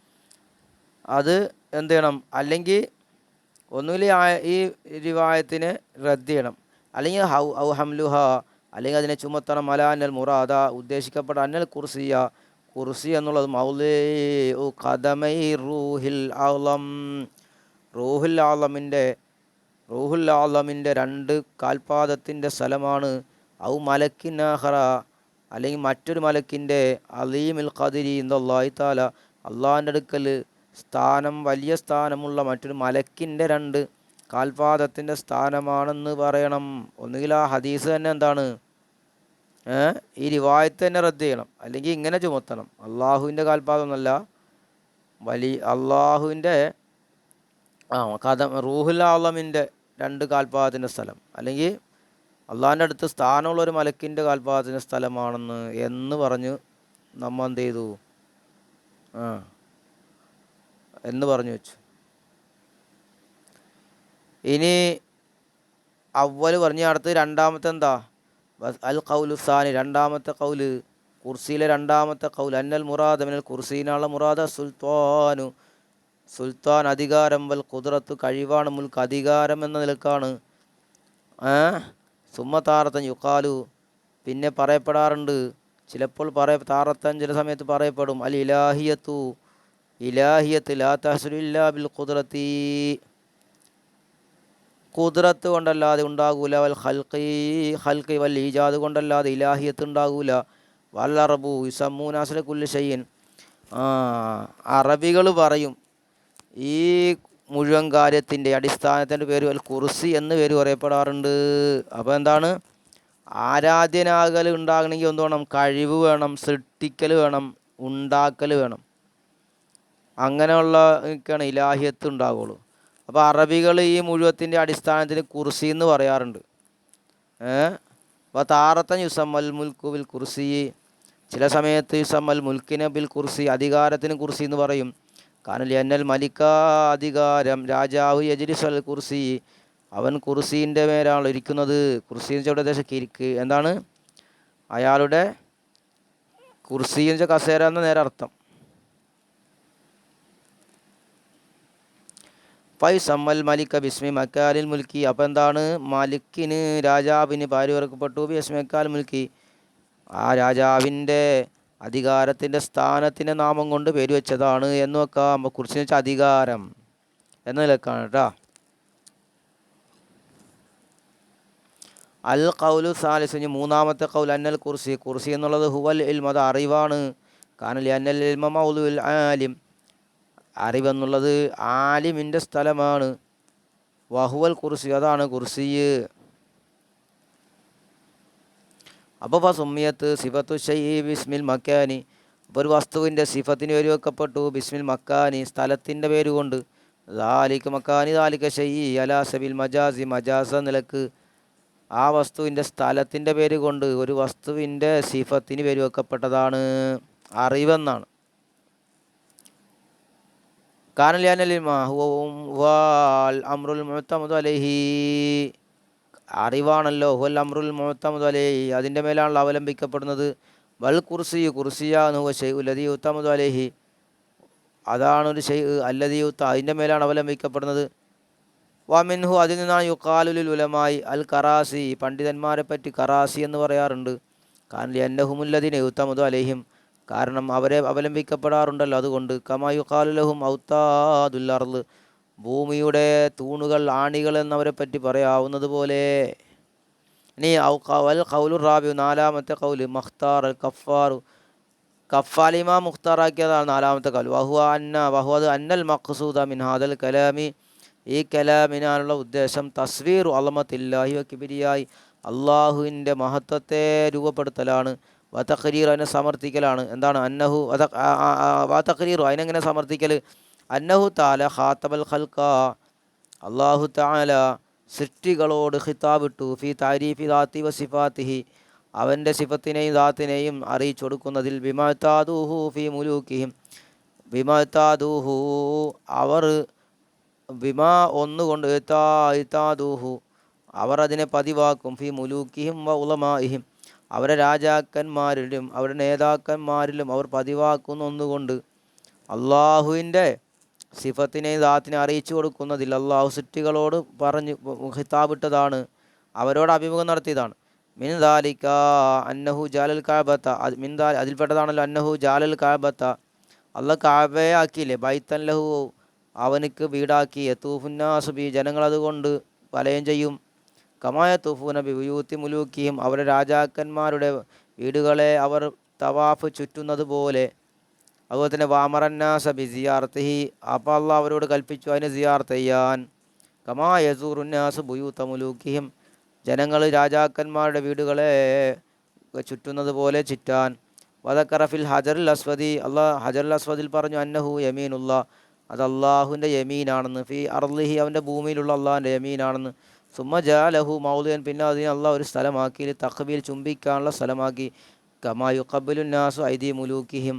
S1: അത് എന്ത് ചെയ്യണം, അല്ലെങ്കിൽ ഒന്നുമില്ല ഈ റിവായത്തിനെ റദ്ദ് ചെയ്യണം, അല്ലെങ്കിൽ ഔ ഹംലുഹ, അല്ലെങ്കിൽ അതിനെ ചുമത്തണം. അല അന്നൽ മുറാദ, ഉദ്ദേശിക്കപ്പെട്ട അന്നൽ കുർസിയ, കുർസി എന്നുള്ളത് മൗലിഉ ഖദമൈ റൂഹിൽ അഅ്ലം, റൂഹുൽ ആലമിൻ്റെ രണ്ട് കാൽപാദത്തിൻ്റെ സ്ഥലമാണ്. ഔ മലക്കിൻ ആഖറ, അല്ലെങ്കിൽ മറ്റൊരു മലക്കിൻ്റെ, അലീമിൽ ഖദിരി ഇൻദല്ലാഹി തആല, അള്ളാഹിൻ്റെ അടുക്കൽ സ്ഥാനം, വലിയ സ്ഥാനമുള്ള മറ്റൊരു മലക്കിൻ്റെ രണ്ട് കാൽപാദത്തിൻ്റെ സ്ഥാനമാണെന്ന് പറയണം. ഒന്നുകിൽ ആ ഹദീസ് തന്നെ എന്താണ്, ഈ റിവായത്ത് തന്നെ റദ്ദ് ചെയ്യണം, അല്ലെങ്കിൽ ഇങ്ങനെ ചുമത്തണം, അള്ളാഹുവിൻ്റെ കാൽപാദം എന്നല്ല, അള്ളാഹുവിൻ്റെ റൂഹുൽ ആലമിൻ്റെ രണ്ട് കാൽപാദത്തിൻ്റെ സ്ഥലം, അല്ലെങ്കിൽ അള്ളാഹിൻ്റെ അടുത്ത് സ്ഥാനമുള്ള ഒരു മലക്കിൻ്റെ കാൽപാദത്തിൻ്റെ സ്ഥലമാണെന്ന് എന്ന് പറഞ്ഞ് നമ്മ എന്ത് ചെയ്തു, എന്ന് പറഞ്ഞു വെച്ചു. ഇനി അവ്വൽ പറഞ്ഞ അടുത്ത് രണ്ടാമത്തെ എന്താ, അൽ ഖൗലു സാനി, രണ്ടാമത്തെ കൗല്, കുർസിയിലെ രണ്ടാമത്തെ കൗല്, അന്നൽ മുറാദ് മിനൽ കുർസീനുള്ള മുറാദ് സുൽത്താനു, സുൽത്താൻ അധികാരം, വൽ ഖുദ്റത്ത് കഴിവാണ്, മുൽക്ക് അധികാരം എന്ന നിലക്കാണ്. സുമ്മ താറത്തൻ യുക്കാലു, പിന്നെ പറയപ്പെടാറുണ്ട്, ചിലപ്പോൾ താറത്തൻ ചില സമയത്ത് പറയപ്പെടും, അൽ ഇലാഹിയത്തു, ഇലാഹിയത്ത് ലാ തഹ്സുലു ഇല്ലാ ബിൽ ഖുദ്റത്തി, ഖുദ്റത്ത് കൊണ്ടല്ലാതെ ഉണ്ടാകൂല, വൽ ഖൽഖി വൽ ഈജാദ് കൊണ്ടല്ലാതെ ഇലാഹിയത്ത് ഉണ്ടാകൂല. വൽ അറബു യുസമ്മൂന അസ്ല കുല്ലി ഷൈഇൻ, അറബികൾ പറയും ഈ മുഴുവൻ കാര്യത്തിൻ്റെ അടിസ്ഥാനത്തിൻ്റെ പേര് അൽ കുർസി എന്ന് പേര് പറയപ്പെടാറുണ്ട്. അപ്പോൾ എന്താണ്, ആരാധ്യനാകൽ ഉണ്ടാകണമെങ്കിൽ എന്ത് വേണം, കഴിവ് വേണം, സൃഷ്ടിക്കൽ വേണം, ഉണ്ടാക്കൽ വേണം, അങ്ങനെയുള്ള ഒക്കെയാണ് ഇലാഹിയത്ത് ഉണ്ടാവുള്ളൂ. അപ്പോൾ അറബികൾ ഈ മുഴുവത്തിൻ്റെ അടിസ്ഥാനത്തിൽ കുർസി എന്ന് പറയാറുണ്ട്. അപ്പോൾ താറത്തൻ യുസമ്മൽ മുൽക്കു ബിൽ കുർസി, ചില സമയത്ത് യുസമ്മൽ മുൽക്കിനെ ബിൽ കുർസി, അധികാരത്തിന് കുർസി എന്ന് പറയും. കാരണം ലിയന്നൽ മലിക്ക, അധികാരം, രാജാവ്, യജ്ലിസുൽ കുർസി, അവൻ കുർസീൻ്റെ മേലാണല്ലോ ഇരിക്കുന്നത്. കുർസി എന്ന് വെച്ചാൽ ഉദ്ദേശം ഇരിക്ക്, എന്താണ്, അയാളുടെ കുർസി എന്ന് വെച്ചാൽ കസേര എന്ന നേരെ അർത്ഥം. ഫൈസമ്മൽ മലിക്ക ബിസ്മി മക്കാലിൽ മുൽക്കി, അപ്പോൾ എന്താണ്, മലിക്കിന്, രാജാവിന് പാരിവർക്കപ്പെട്ടു, ബിസ്മി മക്കാൽ മുൽക്കി, ആ രാജാവിൻ്റെ അധികാരത്തിൻ്റെ സ്ഥാനത്തിൻ്റെ നാമം കൊണ്ട് പേര് വെച്ചതാണ് എന്ന് വെക്കാം. കുർസി എന്ന് വെച്ചാൽ അധികാരം എന്ന നിലക്കാണ് കേട്ടോ. അൽ ഖൗലു സാലിസ്, മൂന്നാമത്തെ ഖൗൽ, അന്നൽ കുർസി, കുർസി എന്നുള്ളത് ഹുവൽ ഇൽമ, അത് അറിവാണ്. കാരണം അന്നൽ ഇൽമ മൗലുൽ ആലിം, അറിവെന്നുള്ളത് ആലിമിൻ്റെ സ്ഥലമാണ്. വഹുവൽ കുർസി, അതാണ് കുർസി. അപ്പോൾ സുമ്മിയത്ത് സിഫത്തു ഷൈ ബിസ്മിൽ മക്കാനി, അപ്പോൾ ഒരു വസ്തുവിൻ്റെ സിഫത്തിന് പേര് വെക്കപ്പെട്ടു ബിസ്മിൽ മക്കാനി, സ്ഥലത്തിൻ്റെ പേര് കൊണ്ട്. ദാലിക മക്കാനി ദാലിക ഷൈ അലാ സബിൽ മജാസി, മജാസ നിലക്ക് ആ വസ്തുവിൻ്റെ സ്ഥലത്തിൻ്റെ പേര് കൊണ്ട് ഒരു വസ്തുവിൻ്റെ സിഫത്തിന് പേര് വെക്കപ്പെട്ടതാണ് അറിവെന്നാണ്. കാരണം ലിഅന്നലിൽമ ഹുവൽ അംറുൽ മുഅ്തമദു അലൈഹി, അറിവാണല്ലോ ഹുവൽ അംറുൽ മുഅ്തമദു അലൈഹി, അതിൻ്റെ മേലാണല്ലോ അവലംബിക്കപ്പെടുന്നത്. വൽ കുർസിയു കുർസിയാന്ന് ഹുവ ഷൈഉൽ ലദീ യുഅ്തമദു അലൈഹി, അതാണ് ഒരു ഷൈഅ് അല്ലദീ അതിൻ്റെ മേലാണ് അവലംബിക്കപ്പെടുന്നത്. വമിൻഹു, അതിൽ നിന്നാണ് യുഖാലുലുൽ ഉലമായി അൽ കറാസി, പണ്ഡിതന്മാരെ പറ്റി കറാസി എന്ന് പറയാറുണ്ട്. കാരണം ലിഅന്നഹുമുല്ലദീന യുഅ്തമദു അലൈഹിം, കാരണം അവരെ അവലംബിക്കപ്പെടാറുണ്ടല്ലോ, അതുകൊണ്ട്. കമാ യുഖാലു ലഹും ഔത്താദുൽ അർള്, ഭൂമിയുടെ തൂണുകൾ, ആണികൾ എന്നവരെ പറ്റി പറയാവുന്നത് പോലെ. ഇനി വൽ ഖൗലുർ റാബിഉ, നാലാമത്തെ ഖൗല്, മഖ്താർ അൽ കഫാറു, കഫാലിമ മുഖ്താറാക്കിയതാണ് നാലാമത്തെ കൗൽ. വഹുവ അന്നൽ മഖ്സൂദ മിൻ ഹാദൽ കലാമി, ഈ കലാമിനാലുള്ള ഉദ്ദേശം തസ്വീറു അളമത്തില്ലാഹി വ കിബിരിയായി, അള്ളാഹുവിൻ്റെ മഹത്വത്തെ രൂപപ്പെടുത്തലാണ്. വതഖരീർ, അതിനെ സമർത്ഥിക്കലാണ്. എന്താണ് അന്നഹു വതഖരീറു, അതിനെങ്ങനെ സമർത്ഥിക്കൽ? അന്നഹു തആല ഖാതബൽ ഖൽഖ, അള്ളാഹു തആല സൃഷ്ടികളോട് ഖിതാബിട്ടു ഫി താരീഫി ദാത്തി വ സിഫാത്തിഹി, അവൻ്റെ സിഫത്തിനെയും ദാത്തിനെയും അറിയിച്ചു കൊടുക്കുന്നതിൽ. ബിമഅ്താദൂഹു ഫി മുലൂക്കിഹിം, ബിമഅ്താദൂഹു അവർ, ബിമാ ഒന്നുകൊണ്ട്, ഇതാദൂഹു അവർ അതിനെ പതിവാക്കും, ഫി മുലൂക്കിഹിം വ ഉലമാഇഹിം അവരുടെ രാജാക്കന്മാരിലും അവരുടെ നേതാക്കന്മാരിലും അവർ പതിവാക്കുന്ന ഒന്നുകൊണ്ട്. അള്ളാഹുവിൻ്റെ സിഫത്തിനെ ദാത്തിനെ അറിയിച്ചു കൊടുക്കുന്നതിൽ അള്ളാഹു സൃഷ്ടികളോട് പറഞ്ഞ് ഖിതാബിട്ടതാണ്, അവരോട് അഭിമുഖം നടത്തിയതാണ്. മിൻ ദാലിക അന്നഹു ജാലൽ കഅബത, അതിൽപ്പെട്ടതാണല്ലോ അന്നഹു ജാലൽ കഅബത, അള്ളാഹ് കഅബയെ ആക്കിയില്ലേ, ബൈത്തൻ ലഹു, അവനക്ക് വീടാക്കി. യതൂഫുന്നാസു ബി, ജനങ്ങൾ അതുകൊണ്ട് വലയം ചെയ്യും. കമായ തൂഫൂന ബി ബുയൂത്തി മുലൂക്കിയും, അവരുടെ രാജാക്കന്മാരുടെ വീടുകളെ അവർ തവാഫ് ചുറ്റുന്നത് പോലെ. അതുപോലെ തന്നെ വാമറന്നാസ ബി സിയാറത്തിഹി, അപ്പോൾ അള്ളാഹ് അവരോട് കൽപ്പിച്ചു അതിനെ സിയാറത്ത് ചെയ്യാൻ. കമാ യസൂറുന്നാസ് ബുയൂത്ത മുലൂക്കിഹിം, ജനങ്ങൾ രാജാക്കന്മാരുടെ വീടുകളെ ചുറ്റുന്നത് പോലെ ചുറ്റാൻ. വദക്കറ ഫിൽ ഹജറുൽ അസ്വദി, അള്ളാഹ് ഹജറുൽ അസ്വദിൽ പറഞ്ഞു അന്നഹു യമീനുള്ള, അത് അള്ളാഹുവിൻ്റെ യമീനാണെന്ന്. ഫി അർളിഹി, അവൻ്റെ ഭൂമിയിലുള്ള അള്ളാഹിൻ്റെ യമീനാണെന്ന്. സുമ്മ ജാലഹു മൗലിയൻ, പിന്നെ അതിനെ അള്ളാഹ് ഒരു സ്ഥലമാക്കി, തഖ്ബീൽ ചുംബിക്കാനുള്ള സ്ഥലമാക്കി. കമാ യുഖബ്ബിലുന്നാസു ഐദി മുലൂക്കിഹിം,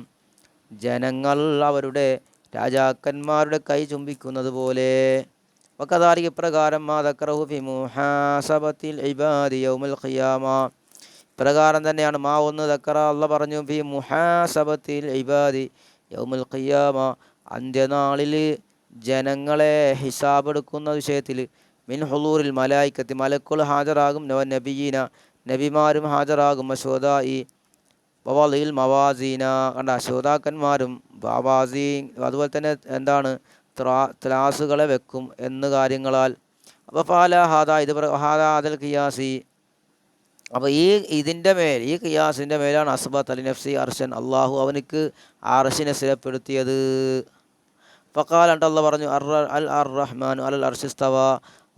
S1: ജനങ്ങൾ അവരുടെ രാജാക്കന്മാരുടെ കൈ ചുംബിക്കുന്നത് പോലെ. വകദാലിക, ഇപ്രകാരം മാ ദക്കറഹു ഫി മുഹാസബത്തിൽ ഇബാദി യൗമുൽ ഖിയാമ, പ്രകാരം തന്നെയാണ് മാ ഒന്ന് ദക്കറ അള്ളാഹ് പറഞ്ഞു, ഫി മുഹാസബത്തിൽ ഇബാദി യൗമുൽ ഖിയാമ, അന്ത്യനാളിൽ ജനങ്ങളെ ഹിസാബ് എടുക്കുന്ന വിഷയത്തിൽ. മിൻ ഹുളൂറിൽ മലായിക്കത്തി, മലക്കുകൾ ഹാജരാകും. നബിയീന, നബിമാരും ഹാജരാകും. അശോദായി വവളിൽ മവാസീന, കണ്ട ശ്രോതാക്കന്മാരും മവാസീൻ, അതുപോലെ തന്നെ എന്താണ് ത്രാസുകളെ വെക്കും എന്ന് കാര്യങ്ങളാൽ. അപ്പോൾ ഫാല ഹാദ, ഇത് ഹാദൽ ഖിയാസി, അപ്പോൾ ഇതിൻ്റെ മേൽ, ഈ ഖിയാസിൻ്റെ മേലാണ് അസ്ബത്ത് അലി നഫ്സി അർഷൻ, അള്ളാഹു അവനിക്ക് അർഷിനെ സ്ഥിരപ്പെടുത്തിയത്. ഫഖാൽ, അള്ളാഹ് പറഞ്ഞു അൽ റഹ്മാൻ അലൽ അർശി ഇസ്തവ,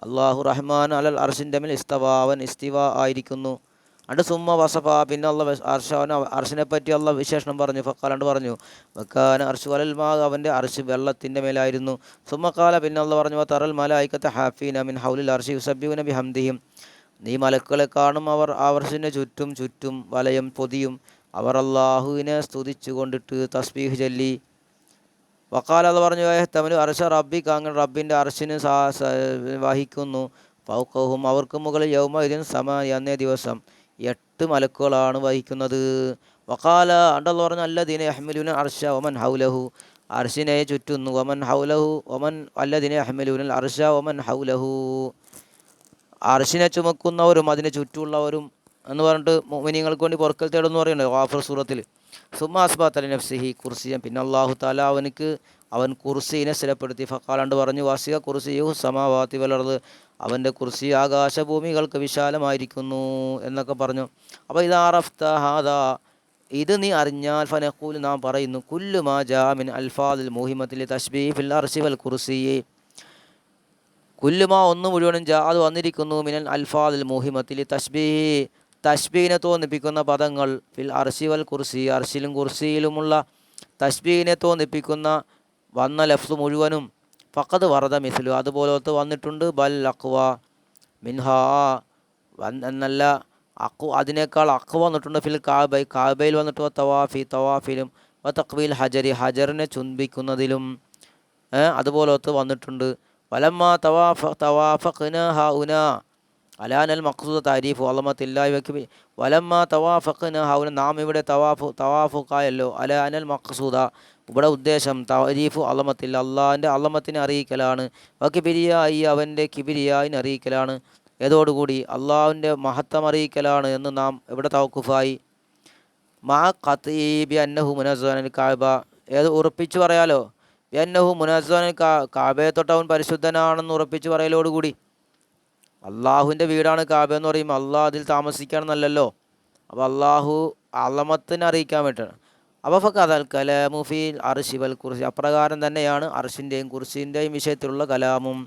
S1: അള്ളാഹു റഹ്മാൻ അലൽ അർഷിൻ്റെ മേൽ ഇസ്തവ, അവൻ ഇസ്തിവ ആയിരിക്കുന്നു. അണ്ട് സുമ്മ വസഫ, പിന്നെ അള്ളാഹ് അർഷിനെ പറ്റി അള്ളാഹ് വിശേഷണം പറഞ്ഞു. ഫഖാൽ, പറഞ്ഞു വക്കാന അർശു അലൽ മാ, അവൻ്റെ അർശ് വെള്ളത്തിൻ്റെ മേലായിരുന്നു. സുമ്മ ഖാല, പിന്നെ അള്ളാഹ് പറഞ്ഞു തറൽ മലായികത ഹാഫീന മിൻ ഹൗലിൽ അർശി യുസബ്ബിഹൂന ബിഹംദിഹിം, നീ മലക്കുകളെ കാണും, അവർ അർശിനെ ചുറ്റും വലയം പൊതിയും, അവർ അള്ളാഹുവിനെ സ്തുതിച്ചു കൊണ്ടിട്ട് തസ്ബീഹ് ചൊല്ലി. വക്കാല, അത് പറഞ്ഞു തമനു അർശ റബ്ബിക്ക്, അങ്ങനെ റബ്ബിൻ്റെ അർശിന് വഹിക്കുന്നു. ഫൗഖഹും, അവർക്ക് മുകളിൽ യൗമ ഇതിൻ സമാനി, അന്നേ ദിവസം 8 മലക്കുകളാണ് വഹിക്കുന്നത്. വക്കാല, അള്ളാഹ് പറഞ്ഞു അല്ലദീന യഹ്മിലൂന അർശ വമൻ ഹൗലഹു, അർശിനെ ചുറ്റുന്നു. വമൻ ഹൗലഹു, വമൻ അല്ലദീന യഹ്മിലൂന അർശ വമൻ ഹൗലഹു, അർശിനെ ചുമക്കുന്നവരും അതിനെ ചുറ്റുള്ളവരും എന്ന് പറഞ്ഞിട്ട് മുഅ്മിനീങ്ങൾക്ക് വേണ്ടി പൊറുക്കൽ തേടുമെന്ന് പറയുന്നത് ഗാഫിർ സൂറത്തിൽ. സുമ്മ അസ്ബത്ത ലി നഫ്സിഹി കുർസിയൻ, പിന്നെ അള്ളാഹു തആല അവൻ കുർസീനെ സ്ഥിരപ്പെടുത്തി. ഫഖാലണ്ട് പറഞ്ഞു വാസിക കുർസിയു സമാവാതി വൽ അർദ്, അവൻ്റെ കുർസി ആകാശഭൂമികൾക്ക് വിശാലമായിരിക്കുന്നു എന്നൊക്കെ പറഞ്ഞു. അപ്പോൾ ഇദാ അറഫ്ത ഹാദാ, ഇത് നീ അറിഞ്ഞാൽ, ഫനഖൂൽ, നാം പറയുന്നു, കുല്ലു മാ ജാ മിൻ അൽഫാദിൽ മുഹിമത്തിൽ തശ്ബീഹ് ഫിൽ അർശി വൽ കുർസി, കുല്ലുമാ ഒന്ന് മുഴുവനും ജാ, അത് വന്നിരിക്കുന്നു, മിനൽ അൽഫാദിൽ മുഹിമത്തിൽ തശ്ബീഹ്, തശ്ബീഹിനെ തോന്നിപ്പിക്കുന്ന പദങ്ങൾ, ഫിൽ അർശി വൽ കുർസി, അർശിലും കുർസിയിലുമുള്ള തശ്ബീഹിനെ തോന്നിപ്പിക്കുന്ന വന്ന ലഫ്സ് മുഴുവനും. ഫഖദ് വറദ മിസ്ലു, അതുപോലത്തെ വന്നിട്ടുണ്ട്. ബൽ അഖ്വ മിൻഹാ, എന്നല്ല അതിനേക്കാൾ അഖ്വ വന്നിട്ടുണ്ട്. ഫിൽ കാബയിൽ വന്നിട്ട് തവാഫിലും തഖ്ബീൽ ഹജറി, ഹജറിനെ ചുംബിക്കുന്നതിലും. അതുപോലത്തെ വന്നിട്ടുണ്ട്. വലമ്മ തവാഫഖ്ന ഹൗന അലാനൽ മഖ്സൂദ താരീഫു അളമത്തില്ലാഹി വക്ബി. വലമ്മ തവാഫഖ്ന ഹൗന, നാം ഇവിടെ തവാഫുക്കായല്ലോ. അലാനൽ മഖ്സൂദ, ഇവിടെ ഉദ്ദേശം താരീഫു അളമത്തില്ല, അള്ളാഹിൻ്റെ അളമത്തിനെ അറിയിക്കലാണ്. വക്കിബിരിയായി, അവൻ്റെ കിബിരിയായിനെ അറിയിക്കലാണ്. ഏതോടുകൂടി അള്ളാഹുവിൻ്റെ മഹത്വം അറിയിക്കലാണ് എന്ന് നാം ഇവിടെ തവക്കുഫായി. മാ ഖതീബി അന്നഹു മുനസ്സഹുൽ കഅബ, ഏത് ഉറപ്പിച്ചു പറയാലോ. അന്നഹു മുനസ്സഹുൽ കഅബയെ തൊട്ട് അവൻ പരിശുദ്ധനാണെന്ന് ഉറപ്പിച്ചു പറയലോടുകൂടി. അള്ളാഹുവിൻ്റെ വീടാണ് കാബ എന്ന് പറയുമ്പോൾ അള്ളാഹ് അതിൽ താമസിക്കണമെന്നല്ലല്ലോ. അപ്പോൾ അള്ളാഹു അളമത്തിനെ അറിയിക്കാൻ വേണ്ടിയിട്ടാണ്. അപ്പോൾ ഫഖദൽ കലാമു ഫീ അർശി വൽ കുർസി, അപ്രകാരം തന്നെയാണ് അർഷിൻ്റെയും കുർസിൻ്റെയും വിഷയത്തിലുള്ള കലാമും.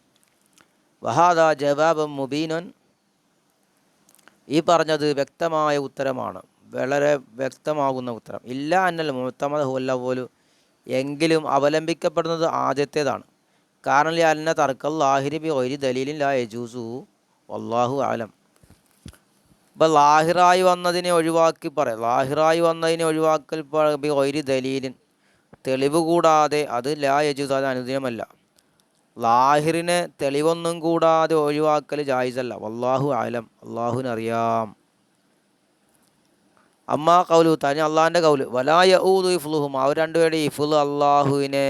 S1: വഹാദ ജവാബും മുബീനൻ, ഈ പറഞ്ഞത് വ്യക്തമായ ഉത്തരമാണ്, വളരെ വ്യക്തമാകുന്ന ഉത്തരം. ഇല്ല അന്നൽ മുഅ്തമദ ഹുവൽ അവ്വലു, എങ്കിലും അവലംബിക്കപ്പെടുന്നത് ആദ്യത്തേതാണ്. കാരണം അന്ന തർക്കൽ ലാഹിരി ബി ഗൈരി ദലീലിൻ ലാ യജൂസു വല്ലാഹു അലം. ഇപ്പോൾ ലാഹിറായി വന്നതിനെ ഒഴിവാക്കി പറയാം. ലാഹിറായി വന്നതിനെ ഒഴിവാക്കൽ ബി ഗൈരി ദലീലിൻ, തെളിവ് കൂടാതെ, അത് ലാ യജൂസ്, അത് അനുദിനമല്ല. ലാഹിറിനെ തെളിവൊന്നും കൂടാതെ ഒഴിവാക്കൽ ജായിസല്ല. വല്ലാഹു അലം, അള്ളാഹുവിനറിയാം. അമ്മാ കൗലു, തനി അള്ളാഹിൻ്റെ കൗല്, വലാ യഊദു ഇഫ്ലുഹും, അവർ രണ്ടുപേരുടെ ഇഫ്ല് അള്ളാഹുവിനെ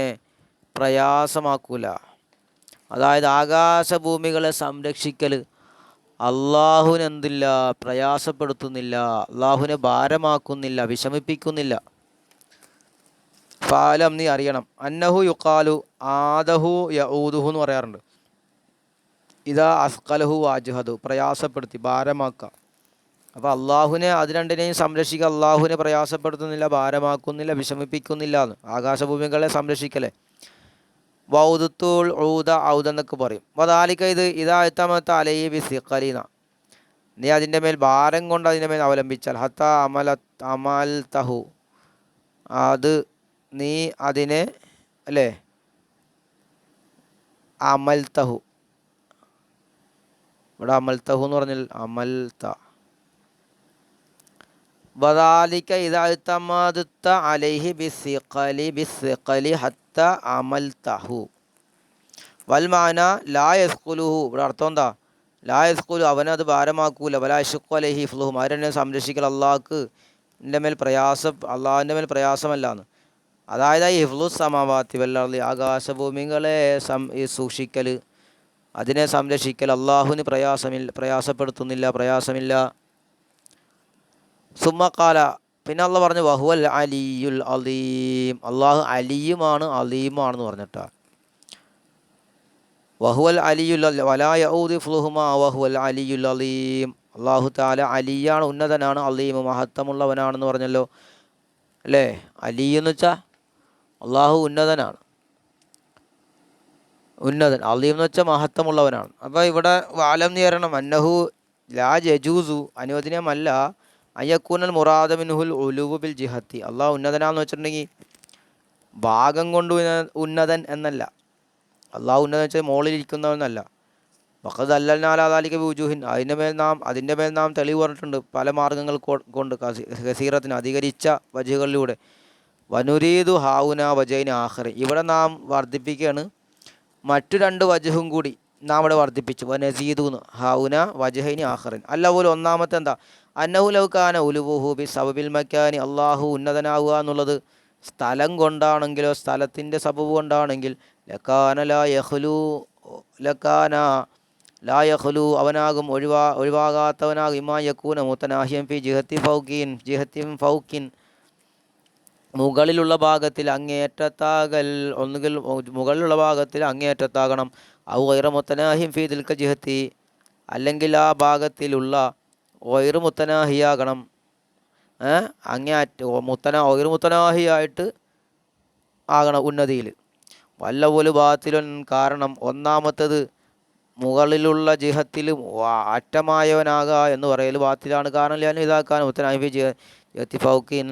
S1: പ്രയാസമാക്കൂല. അതായത് ആകാശഭൂമികളെ സംരക്ഷിക്കൽ അള്ളാഹുവിന് എന്തില്ല, പ്രയാസപ്പെടുത്തുന്നില്ല, അള്ളാഹുവിനെ ഭാരമാക്കുന്നില്ല, വിഷമിപ്പിക്കുന്നില്ല. ഫാലം, നീ അറിയണം, അന്നഹു യുക്കാലു ആദഹു യഊദുഹു എന്ന് പറയാറുണ്ട്. ഇതാ അസ്കലഹു വാജ്ഹദു, പ്രയാസപ്പെടുത്തി, ഭാരമാക്കുക. അപ്പോൾ അള്ളാഹുവിനെ, അത് രണ്ടിനെയും സംരക്ഷിക്കുക. അള്ളാഹുവിനെ പ്രയാസപ്പെടുത്തുന്നില്ല, ഭാരമാക്കുന്നില്ല, വിഷമിപ്പിക്കുന്നില്ല എന്ന്. ആകാശഭൂമികളെ സംരക്ഷിക്കലേ വൗദത്തുൽ ഊദ ഔദ എന്നൊക്കെ പറയും. വദാലിക, ഇത് ഇതായത്തമത്ത അലൈഹി ബിസിഖലീന, നീ അതിൻ്റെ മേൽ ഭാരം കൊണ്ട് അതിൻ്റെ മേൽ അവലംബിച്ചാൽ, ഹത്ത അമൽ തഹു, അത് നീ അതിനെ, അല്ലേ, അമൽ തഹു, ഇവിടെ അമൽ തഹു എന്ന് പറഞ്ഞാൽ അമൽ ത. വദാലിക ഇദഅതമദത അലൈഹി ബിസിഖലി ഹത്ത അമൽ തഹു വൽ മാന ലാ യസ്ഖുലുഹു, ഇവിടെ അർത്ഥം എന്താ, ലാ യസ്ഖുലു, അവനത് ഭാരമാക്കൂല. വലാ യശഖു അലൈഹി ഹിഫ്ലുഹു, അവരെ സംരക്ഷിക്കൽ അള്ളാഹ്ക്ക് അള്ളാഹിൻ്റെ മേൽ പ്രയാസമല്ലാന്ന്. അതായത് ഈ ഹിഫ്ലു സമാവാത്തി വൽ അർളി, ആകാശഭൂമികളെ സൂക്ഷിക്കൽ, അതിനെ സംരക്ഷിക്കൽ അള്ളാഹുവിന് പ്രയാസപ്പെടുത്തുന്നില്ല, പ്രയാസമില്ല. സുമ്മക്കാല, പിന്നെ അള്ളാഹ് പറഞ്ഞു വഹുവൽ അലിയുൽ അലീം, അള്ളാഹു അലിയുമാണ് അലീമാണെന്ന് പറഞ്ഞിട്ടാ. വഹുവൽ അലിയുൽ വലാ യഊദു ഇഫ്ലുഹുമാ വഹുവൽ അലിയുൽ അലീം, അള്ളാഹു തആല അലിയാണ്, ഉന്നതനാണ്, അലീം മഹത്വമുള്ളവനാണെന്ന് പറഞ്ഞല്ലോ, അല്ലേ. അലി എന്ന് വെച്ചാൽ അള്ളാഹു ഉന്നതനാണ്, ഉന്നതൻ. അലീം എന്ന് വെച്ചാൽ മഹത്വമുള്ളവനാണ്. അപ്പോൾ ഇവിടെ വാലം നേരണം, അന്നഹു ലാ യജൂസു, അനുവദനീയമല്ല, അയ്യക്കൂനൽ മുറാദ മിൻഹുൽ ഉലുവു ബിൽ ജിഹത്തി, അള്ളാഹു ഉന്നതനാന്ന് വെച്ചിട്ടുണ്ടെങ്കിൽ ഭാഗം കൊണ്ട് ഉന്നതൻ എന്നല്ല. അള്ളാഹു ഉന്നതൻ വെച്ചാൽ മുകളിലിരിക്കുന്നവനല്ല. വഖദ് അല്ലൽനാലാലിക ബിവുജൂഹിൻ, അതിൻ്റെ മേൽ നാം തെളിവ് പറഞ്ഞിട്ടുണ്ട് പല മാർഗ്ഗങ്ങൾ കൊണ്ട്, കസീറത്തിന് അധികരിച്ച വജുകളിലൂടെ. വനുരീദു ഹാവുന വജൈന ആഖിറി, ഇവിടെ നാം വർദ്ധിപ്പിക്കുകയാണ്, മറ്റു രണ്ട് വജഹും കൂടി നാം ഇവിടെ വർദ്ധിപ്പിച്ചു. വനസീദുന്ന് ഹാവുന വജഹൈനി ആഖിറിൻ. അല്ല പോലും ഒന്നാമത്തെ എന്താ, അന്നഹു ലൗ കാന ഉലുവുഹു ബി സബബിൽ മക്കാനി, അള്ളാഹു ഉന്നതനാവുക എന്നുള്ളത് സ്ഥലം കൊണ്ടാണെങ്കിലോ, സ്ഥലത്തിൻ്റെ സബബ് കൊണ്ടാണെങ്കിൽ, ലക്കാന ലാ യഖ്ലു, അവനാകും ഒഴിവാകാത്തവനാകും, ഇമാ യകൂന മുതനാഹിയം ഫി ജിഹത്തിൻ ഫൗക്കിൻ, മുകളിലുള്ള ഭാഗത്തിൽ അങ്ങേയറ്റത്താകൽ, ഒന്നുകിൽ മുകളിലുള്ള ഭാഗത്തിൽ അങ്ങേയറ്റത്താകണം. ഔ ഗൈറ മുതനാഹിം ഫി ദിൽക ജിഹത്തി, അല്ലെങ്കിൽ ആ ഭാഗത്തിലുള്ള ഗൈറ മുതനാഹിയാകണം, ഗൈറ മുതനാഹിയായിട്ട് ആകണം ഉന്നതിയിൽ. വല്ല ഒരു ബാത്തിലും, കാരണം ഒന്നാമത്തത് മുകളിലുള്ള ജിഹത്തിലും അറ്റമായവനാകുക എന്ന് പറയൽ ബാത്തിലാണ്. കാരണം ഞാൻ ഇതാക്കാൻ മുത്തനാഹി ഫി ജിഹത്തി ഫൗക്കിൻ,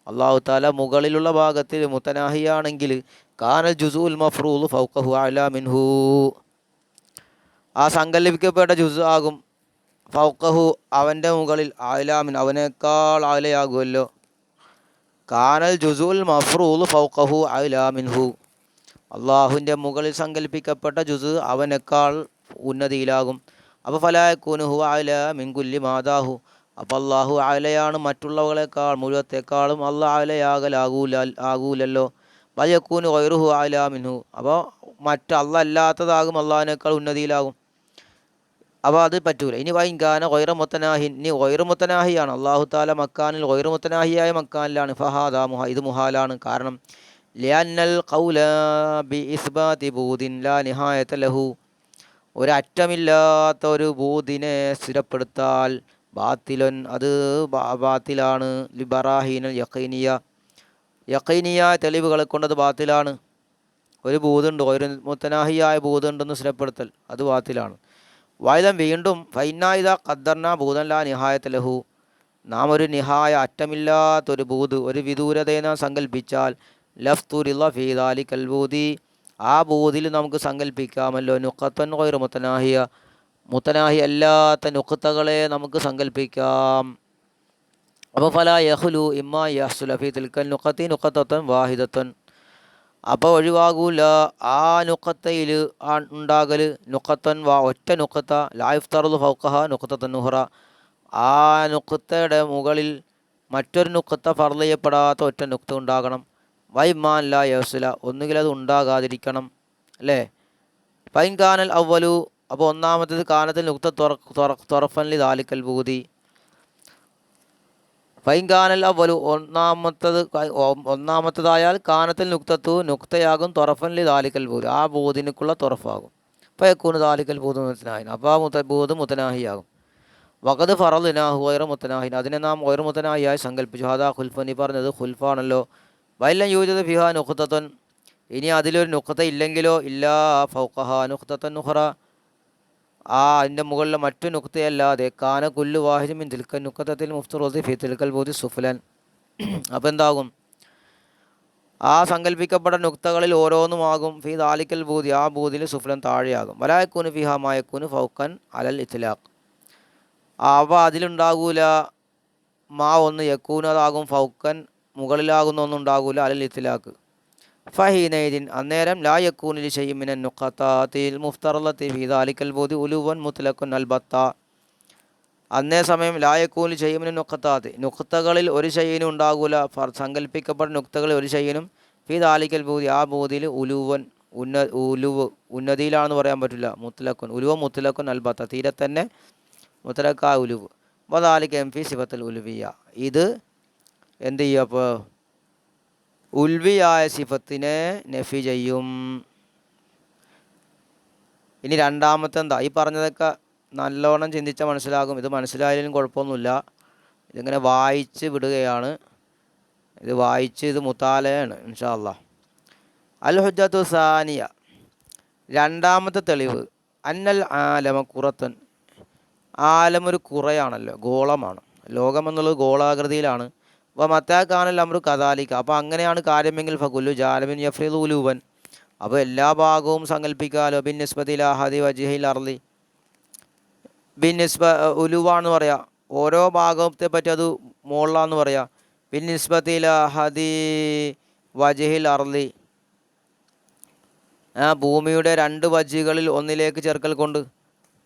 S1: അള്ളാഹു താല മുകളിലുള്ള ഭാഗത്തിൽ മുത്തനാഹിയാണെങ്കിൽ കാനൽ ജുസുൽ മഫ്റൂദ് ഫൗഖഹു അലാ മിൻഹു, ആ സങ്കല്പിക്കപ്പെട്ട ജുസ് ആകും ഫൗഖഹു, അവൻ്റെ മുകളിൽ, അലാമിൻ, അവനേക്കാൾ ആലയാകുമല്ലോ. കാനൽ ജുസുൽ മഫ്റൂദ് ഫൗഖഹു അലാ മിൻഹു, അള്ളാഹുവിൻ്റെ മുകളിൽ സങ്കല്പിക്കപ്പെട്ട ജുസ് അവനേക്കാൾ ഉന്നതിയിലാകും. അപ്പോൾ ഫലായക്കൂനുഹു അല മിൻകുല്ലി മാതാഹു, അപ്പോൾ അള്ളാഹു അലയാണ് മറ്റുള്ളവകളെക്കാൾ മുഴുവത്തേക്കാളും അള്ളാഹ് ആകൂലല്ലോ. വയക്കൂന് വൈറുഹു അല മിൻഹു, അപ്പോൾ അല്ലാത്തതാകും അള്ളാഹിനേക്കാൾ ഉന്നതിയിലാകും. അപ്പോൾ അത് പറ്റൂല. ഇനി വൈങ്കാന ഗൈറ മുത്തനാഹിൻ, ഇനി ഗൈറ മുത്തനാഹിയാണ് അള്ളാഹു താല മക്കാനിൽ ഗൈറ മുത്തനാഹിയായ മക്കാനിലാണ്. ഫഹാദ ഇത് മുഹാലാണ്. കാരണം ലിയന്നൽ ഖൗല ബി ഇസ്ബാതി ബൂദിൻ ലാ നിഹായത ലഹു, ഒരറ്റമില്ലാത്ത ഒരു ബൂദിനെ സ്ഥിരപ്പെടുത്താൽ ബാത്തിലൻ അത് ബാത്തിലാണ്. ലിബറാഹീനൽ യഖീനിയ തെളിവുകളെ കൊണ്ടത് ബാത്തിലാണ്. ഒരു ബൂതുണ്ട്, ഒരു മുത്തനാഹിയായ ബൂതുണ്ടെന്ന് സ്ഥിരപ്പെടുത്തൽ അത് ബാത്തിലാണ്. വായുധം വീണ്ടും ഫൈനായുധ ഖദ്ദർന ബൂതൻ ലാ നിഹായത്ത് ലഹു, നാം ഒരു നിഹായ അറ്റമില്ലാത്തൊരു ബൂത്, ഒരു വിദൂരതയെ നാം സങ്കല്പിച്ചാൽ ലഫ്തുരില്ല ഫീദാലി കൽബൂതി, ആ ബൂതിൽ നമുക്ക് സങ്കല്പിക്കാമല്ലോ നുഖത്തൻ ഗൈറ മുത്തനാഹി അല്ലാത്ത നുഖത്തകളെ നമുക്ക് സങ്കല്പിക്കാം. അപ്പോൾ ഫലാ യഹ്ലു ഇമ്മാ യഹ്സുല ഫീ തിൽക്കൽ നുഖത്തി നുഖത്തൻ വാഹിദത്തൻ, അപ്പോൾ ഒഴിവാകൂല ആ നുഖത്തയിൽ ഉണ്ടാകൽ നുഖത്തൻ ഒറ്റ നുഖത്ത ലായിഫ്തറുൽ ഫൗഖഹ നുഖത്തൻ നുഹറ, ആ നുഖത്തയുടെ മുകളിൽ മറ്റൊരു നുഖത്ത ഫർള് ചെയ്യപ്പെടാത്ത ഒറ്റ നുഖത്ത ഉണ്ടാകണം. വൈമാൻ ലാ യഹ്സുല, ഒന്നുകിൽ അത് ഉണ്ടാകാതിരിക്കണം അല്ലേ. ഫൈൻ കാനൽ അവലു, അപ്പോൾ ഒന്നാമത്തേത് കാനത്തിൽ നുഖത്ത തൊറഫൻലി ദാലിക്കൽ ബൂതി. ഫൈൻകാനൽ അവലു ഒന്നാമത്തതായാൽ കാനത്തിൽ നുക്തത്തു നുക്തയാകും തൊറഫൻലി ദാലിക്കൽ ബൂദ്, ആ ബൂദിനുക്കുള്ള തൊറഫാകും. ഫയക്കൂന് ദാലിക്കൽ ബൂദ് മുത്തനാഹിൻ, അപ്പോൾ ആ ബൂദ് മുത്തനാഹിയാകും. വഖദ് ഫറദ്നാഹു ഗൈറ മുത്തനാഹിൻ, അതിനെ നാം ഗൈറ മുത്തനാഹിയായി സങ്കല്പിച്ചു. ഹാദാ ഖുൽഫൻ, ഈ പറഞ്ഞത് ഖുൽഫാണല്ലോ. വൈലൻ യൂജദ് ഫിഹാ നുഖ്തത്തുൻ, ഇനി അതിലൊരു നുഖ്ത ഇല്ലെങ്കിലോ ഇല്ലാ ഫൗഖഹ നുഖ്തത്തുൻ നുഖ്റ, അതിൻ്റെ മുകളിൽ മറ്റു നുക്തയല്ലാതെ കാന കുല്ലു വാഹിദ് മിൻ തിൽക്കൽ നുക്തത്തിൽ മുഫ്തറോദി ഫി തിൽക്കൽ ബൂദി സുഫ്ലൻ, അപ്പോൾ എന്താകും, ആ സങ്കല്പിക്കപ്പെട്ട നുക്തകളിൽ ഓരോന്നുമാകും ഫി ദാലിക്കൽ ബൂദി, ആ ബൂദിൽ സുഫ്ലൻ താഴെയാകും. വലായക്കൂന് ഫിഹാ മായക്കൂന് ഫൗക്കൻ അലൽ ഇത്ലാഖ്, അപ്പോൾ അതിലുണ്ടാകൂല ഒന്ന് യക്കൂന്, അതാകും ഫൗക്കൻ മുകളിലാകുന്ന ഒന്നുണ്ടാകൂല അലൽ ഇത്ലാഖ്. ഫഹീനൈദിൻ അന്നേരം ലാ യക്കൂനിൽ ഷൈഇൻ നുഖത്താത്തിൽ മുഫ്തറലത്തി ഫി ദാലിക്കൽ ബൂദി ഉലുവൻ മുത്ലഖുൻ അൽബത്ത, അന്നേ സമയം ലാ യക്കൂനിൽ ഷൈഇൻ നുഖത്താത്ത്, നുഖ്തകളിൽ ഒരു ഷൈഇനും ഉണ്ടാകൂല, സങ്കല്പിക്കപ്പെട്ട നുഖ്തകളിൽ ഒരു ഷൈഇനും ഫി ദാലിക്കൽ ബൂദി, ആ ബൂദിൽ ഉലുവൻ ഉലുവ് ഉന്നതിയിലാണെന്ന് പറയാൻ പറ്റില്ല, മുത്ലഖുൻ ഉലുവ മുത്ലഖുൻ അൽബത്ത തീരെ തന്നെ മുത്ലഖ ഉലുവ്. വദാലിക എം ഫി സിഫത്തുൽ ഉലുവിയ, ഇത് എന്ത് ചെയ്യുക, അപ്പോൾ ഉൽവിയായ സിഫത്തിനെ നഫി ചെയ്യും. ഇനി രണ്ടാമത്തെ എന്താ, ഈ പറഞ്ഞതൊക്കെ നല്ലോണം ചിന്തിച്ചാൽ മനസ്സിലാകും. ഇത് മനസ്സിലായാലും കുഴപ്പമൊന്നുമില്ല, ഇതിങ്ങനെ വായിച്ച് വിടുകയാണ്. ഇത് മുത്താലയാണ് ഇൻഷാ അല്ലാഹ്. അൽ ഹുജ്ജത്തു സാനിയ, രണ്ടാമത്തെ തെളിവ്, അന്നൽ ആലമ കുറത്തൻ, ആലം ഒരു കുറയാണല്ലോ, ഗോളമാണ്. ലോകം എന്നുള്ളത് ഗോളാകൃതിയിലാണ്. അപ്പോൾ മത്താക്കാനൽ അമ്രു കദാലിക്ക, അപ്പോൾ അങ്ങനെയാണ് കാര്യമെങ്കിൽ ഫകുല്ലു ജാലമിൻ യഫ്രിദ് ഉലൂവൻ, അപ്പോൾ എല്ലാ ഭാഗവും സങ്കല്പിക്കാലോ. ബിൻ നിസ്ബത്തില ഹദി വജിഹിൽ അർലി, ബിൻ നിസ്ബ ഉലുവാന്ന് പറയാം, ഓരോ ഭാഗത്തെ പറ്റി അത് മുകളിലാന്ന് പറയാം. ബിൻ നിസ്ബത്തില ഹദി വജിഹിൽ അർലി, ഭൂമിയുടെ രണ്ട് വജികളിൽ ഒന്നിലേക്ക് ചേർക്കൽ കൊണ്ട്.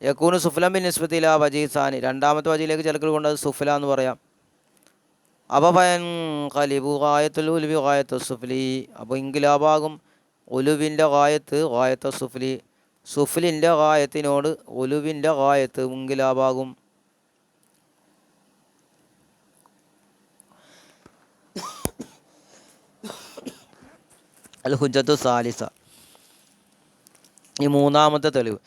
S1: യക്കൂന് സുഫ്ലം ബിൻ നിസ്ബത്തില വജി സാനി, രണ്ടാമത്തെ വജിയിലേക്ക് ചേർക്കൽ കൊണ്ട് അത് സുഫ്ല എന്ന് പറയാം. അപ്പോൾ ഫയൻ ഖലിബു ഗായത്തുൽ ഉലുവി ഗായത്തു സുഫ്ലി, അപ്പോൾ ഇൻകിലാബാകും ഉലുവിൻ്റെ ഗായത്ത് സുഫ്ലി, സുഫ്ലിൻ്റെ ഗായത്തിനോട് ഉലുവിൻ്റെ ഗായത്ത് ഇൻകിലാബാകും. അൽ ഹുജ്ജത്തു സാലിസ, ഈ മൂന്നാമത്തെ തെളിവ്,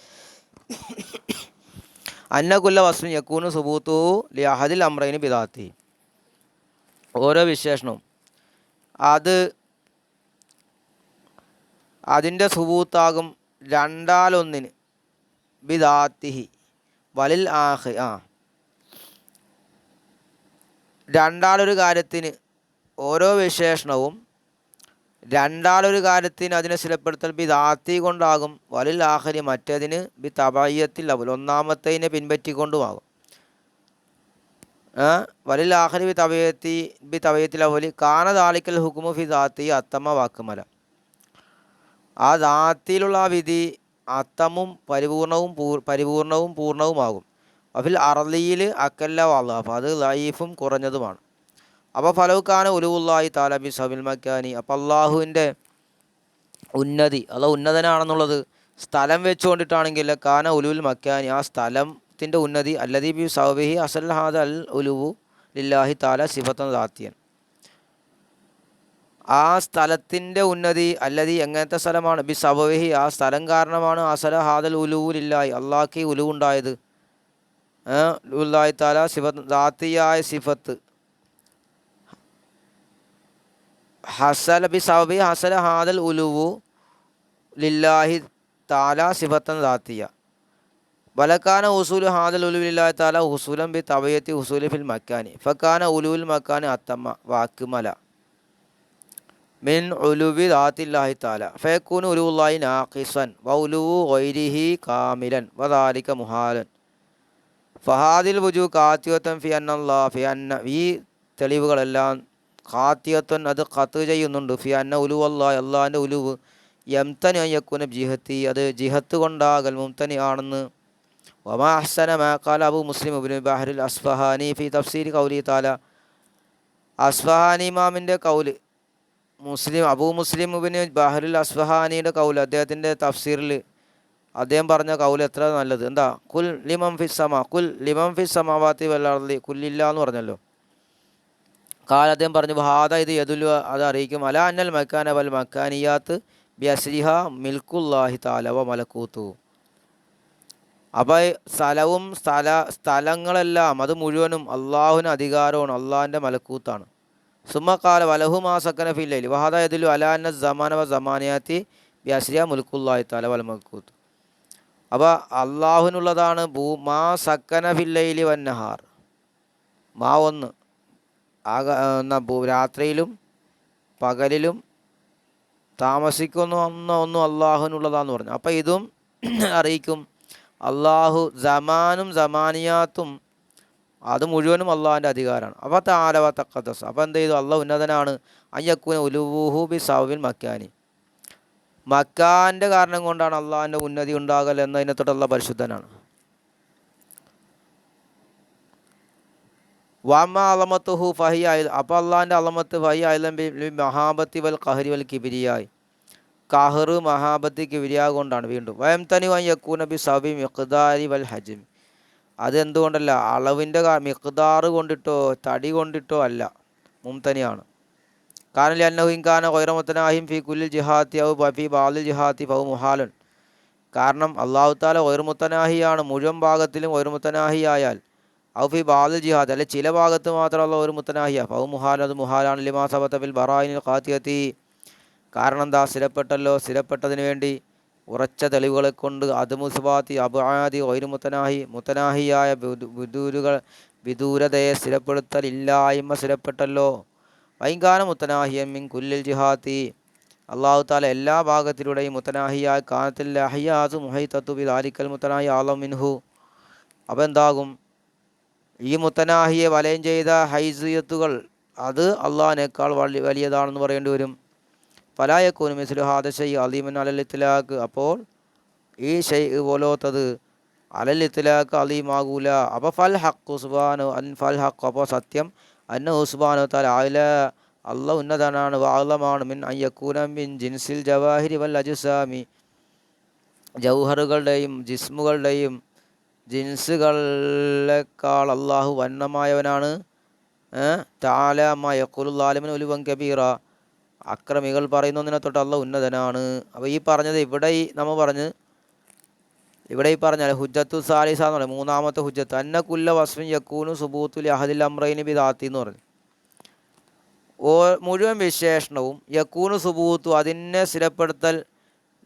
S1: അന്നകുല്ല വസ്ഫിൻ യക്കൂനു സുബൂത്തു ലി അഹദിൽ അംറൈനി ബിദാത്തി, ഓരോ വിശേഷണവും അതിൻ്റെ സുബൂത്താകും രണ്ടാലൊന്നിന് ബിദാത്തിഹി വലിൽ ആഹ്, രണ്ടാളൊരു കാര്യത്തിന്, ഓരോ വിശേഷണവും രണ്ടാളൊരു കാര്യത്തിന് അതിനെ സ്ഥിരപ്പെടുത്തൽ ബിദാത്തി കൊണ്ടാകും. വലിൽ ആഹരി മറ്റേതിന് ബി തബയ്യത്തിൽ അവൽ, ഒന്നാമത്തേതിനെ പിൻപറ്റിക്കൊണ്ടുമാകും. വലിൽ ആഹരി ബി തബയ്യത്തിൽ അവലി കാന ദാലിക്കൽ ഹുക്കുമു ഫി ദാത്തി അത്തമ വാക്കുമല, ആ ദാത്തിലുള്ള ആ വിധി അത്തമും പരിപൂർണവും പൂർണ്ണവുമാകും. അഫിൽ അർലിയിൽ അക്കല്ല വാള, അപ്പോൾ അത് ലൈഫും കുറഞ്ഞതുമാണ്. അപ്പോൾ ഫലവുക്കാന ഉലുവുല്ലാഹി താല ബി സബിൽ മക്കാനി, അപ്പോൾ അള്ളാഹുവിൻ്റെ ഉന്നതി, അല്ല ഉന്നതനാണെന്നുള്ളത് സ്ഥലം വെച്ചുകൊണ്ടിട്ടാണെങ്കിൽ കാന ഉലുൽ മക്കാനി, ആ സ്ഥലത്തിൻ്റെ ഉന്നതി അല്ലദീ ബി സബിഹി അസൽ ഹാദ അൽ ഉലുവു ലില്ലാഹി താല സിഫത്തൻ ദാത്തിയൻ, ആ സ്ഥലത്തിൻ്റെ ഉന്നതി അല്ലതി എങ്ങനത്തെ സ്ഥലമാണ്, ബി സബവിഹി ആ സ്ഥലം കാരണമാണ് അസല ഹാദൽ ഉലുവുലില്ലായി അള്ളാഹ്ക്ക് ഉലുവുണ്ടായത്. ഉല്ലാഹി താല സിഫത്ത് ദാത്തിയായ സിഫത്ത് ഹസല ബി സബബി ഹസല ഹാദൽ ഉലുവു ലില്ലാഹി താല സിഫത്തൻ ദാത്തിയ വലക്കാന ഉസൂലു ഹാദൽ ഉലുവില്ലാഹി താല ഉസൂലൻ ബി തബയത്തി ഉസൂലി ഫിൽ മക്കാനി ഫക്കാന ഉലുവിൽ മക്കാനി അത്തമ്മ വാക്കുമല മിൻ ഉലുവി ദാത്തില്ലാഹി താല ഫയക്കൂൻ ഉലുവുല്ലാഹി നാഖിസൻ വ ഉലുവു ഗൈരിഹി കാമിലൻ വദാലിക മുഹാലൻ ഫഹാദിൽ വുജു കാത്തിയത്തൻ ഫി അന്നല്ലാ ഫി അന്ന, ഈ തെളിവുകളെല്ലാം കാത്തിയത്തൻ അത് ഖത്ത് ചെയ്യുന്നുണ്ട്, ഫി അന്ന ഉലുവല്ലാഹി അള്ളാഹിൻ്റെ ഉലുവ് യംതനി അയ്യക്കുന ജിഹത്തി അത് ജിഹത്ത് കൊണ്ടാകൽ മുംതനി ആണെന്ന്. വമാ അഹ്സന മാ ഖാല അബു മുസ്ലിം ഇബ്നു ബഹ്റിൽ അസ്ഫഹാനി ഫി തഫ്സീരി ഖൗലി താല, അസ്ഫഹാനി ഇമാമിൻ്റെ കൗല്, അബൂ മുസ്ലിം ഇബ്നു ബഹ്റിൽ അസ്ഫഹാനിയുടെ കൗല്, അദ്ദേഹത്തിൻ്റെ തഫ്സീറിൽ അദ്ദേഹം പറഞ്ഞ കൗല് എത്ര നല്ലത്. എന്താ, കുൽ ലിമൻ ഫിസ് സമാവാത്തി വൽ അർളി കുല്ലില്ല എന്ന് പറഞ്ഞല്ലോ. കാല അദ്ദേഹം പറഞ്ഞു ഹാദ ഇത് യദുല്ലു അത് അറിയിക്കും അല അന്നൽ മക്കാന വൽ മക്കാനിയാത്ത് ബി അസ്രിഹ മിൽക്കുല്ലാഹി താല വ മലക്കൂത്തു, അപ്പോൾ സ്ഥലവും സ്ഥലങ്ങളെല്ലാം അത് മുഴുവനും അള്ളാഹുവിന് അധികാരമാണ്, അള്ളാഹിൻ്റെ മലക്കൂത്താണ്. സുമ്മക്കാല വലഹു മാ സക്കന ഫിൽ ലൈലി വഹദ യദുല്ലു അല അന്ന സമാന വ സമാനിയാത്തി ബി അസ്രിഹ മുൽക്കുല്ലാഹി താല വൽ മലക്കൂത്ത്, അപ്പോൾ അള്ളാഹുവിനുള്ളതാണ് മാ സക്കന ഫിൽ ലൈലി വന്നഹാർ, മാ ഒന്ന് രാത്രിയിലും പകലിലും ഒന്നും അള്ളാഹുവിനുള്ളതാന്ന് പറഞ്ഞു. അപ്പോൾ ഇതും അറിയിക്കും അള്ളാഹു സമാനും സമാനിയാത്തും അത് മുഴുവനും അള്ളാഹിൻ്റെ അധികാരമാണ്. അപ്പോൾ താലവ തഖദ്ദസ്, അപ്പോൾ എന്ത് ചെയ്തു, അള്ളാഹു ഉന്നതനാണ്. അയ്യക്കൂന ഉലുവുഹു ബി സബബിൽ മക്കാനി, മക്കാൻ്റെ കാരണം കൊണ്ടാണ് അള്ളാഹിൻ്റെ ഉന്നതി ഉണ്ടാകൽ എന്നതിനെ തൊട്ടുള്ള പരിശുദ്ധനാണ്. വാമ അലമത്തുഹു ഫഹി ആയി, അപ്പോൾ അള്ളാഹിൻ്റെ അലമത്ത് ഫഹി ആയിലം ബി മഹാബത്തി വൽ ഖഹരി വൽ കിബിരിയായി, കഹറ് മഹാബത്തി കിബിരിയ കൊണ്ടാണ്. വീണ്ടും വയംതനി വയ്യക്കൂന ബി സബി മിഖ്ദാരി വൽ ഹജ്മി, അതെന്തുകൊണ്ടല്ല, അളവിൻ്റെ മിഖ്ദാറ് കൊണ്ടിട്ടോ തടി കൊണ്ടിട്ടോ അല്ല, മുംതനിയാണ്. കാരണം അന്നഹു ഇൻകാന ഗൈറ മുത്തനാഹിം ഫി കുല്ലിൽ ജിഹാത്തി ഔ ഫി ബാദിൽ ജിഹാത്തി ഫഹു മുഹാലൻ, കാരണം അള്ളാഹു താല ഗൈറ മുത്തനാഹിയാണ്, മുഴുവൻ ഭാഗത്തിലും ഗൈറ മുത്തനാഹി ആയാൽ ഔ ഫി ബാദിൽ ജിഹാദ് അല്ലെ ചില ഭാഗത്ത് മാത്രമല്ല ഒരു മുത്തനാഹിയ ഫഹു മുഹാൽ അത് മുഹാലാണ്. ലിമാ സബത ഫിൽ ബറായിനിൽ ഖാത്തിയത്തി, കാരണം എന്താ, സ്ഥിരപ്പെട്ടതിന് വേണ്ടി ഉറച്ച തെളിവുകളെ കൊണ്ട് അത് മുസ്ബാത്തി അബാദി ഗൈറ മുത്തനാഹി മുത്തനാഹിയായ വിദൂരതയെ സ്ഥിരപ്പെടുത്തലില്ലായ്മ സ്ഥിരപ്പെട്ടല്ലോ. വൈകാന മുത്തനാഹിയൻ മിൻ കുല്ലിൽ ജിഹാത്തി, അള്ളാഹു താല എല്ലാ ഭാഗത്തിലൂടെയും മുത്തനാഹിയായ കാനത്തിൽ അഹിയാസു മുഹൈത്തത്തു ബി ദാലിക്കൽ മുത്തനാഹി ആലം മിൻഹു, അപ്പോൾ എന്താകും, ഈ മുത്തനാഹിയെ വലയം ചെയ്ത ഹൈസിയത്തുകൾ അത് അള്ളാഹിനേക്കാൾ വലിയതാണെന്ന് പറയേണ്ടി വരും. ഫലായക്കൂനു മിസ്ലു ഹാദ ഷൈ അലീമൻ അലൽ ഇത്ലാഖ്, അപ്പോൾ ഈ ഷൈ പോലോത്തത് അലൽ ഇത്ലാഖ് അലീമാകൂല. അപ്പോൾ ഫൽ ഹഖ് അപ്പോൾ സത്യം അന്നഹു സുബ്ഹാനഹു തആല അല, അള്ളാഹു ഉന്നതനാണ്, വാളമാണ്, മിൻ അയ്യക്കൂന മിൻ ജിൻസിൽ ജവാഹിരി വൽ അജ്സാമി, ജൗഹറുകളുടെയും ജിസ്മുകളുടെയും ജിൻസുകളേക്കാൾ അള്ളാഹു വന്നമായവനാണ്. തആല മാ യഖൂലുൽ ആലിമൻ ഉലുവൻ കബീറ, അക്രമികൾ പറയുന്നതിനെ തൊട്ട് അള്ളാഹു ഉന്നതനാണ്. അപ്പോൾ ഈ പറഞ്ഞത് ഇവിടെ ഈ പറഞ്ഞാൽ ഹുജ്ജത്തു സാലിസ എന്ന് പറയും, മൂന്നാമത്തെ ഹുജ്ജത്ത്, അന്ന കുല്ല വസ്ഫിൻ യക്കൂനു സുബൂത്തുൽ അഹദിൽ അംറൈനി ബി ദാത്തി എന്ന് പറഞ്ഞു. മുഴുവൻ വിശേഷണവും യക്കൂനു സുബൂത്തു അതിനെ സ്ഥിരപ്പെടുത്തൽ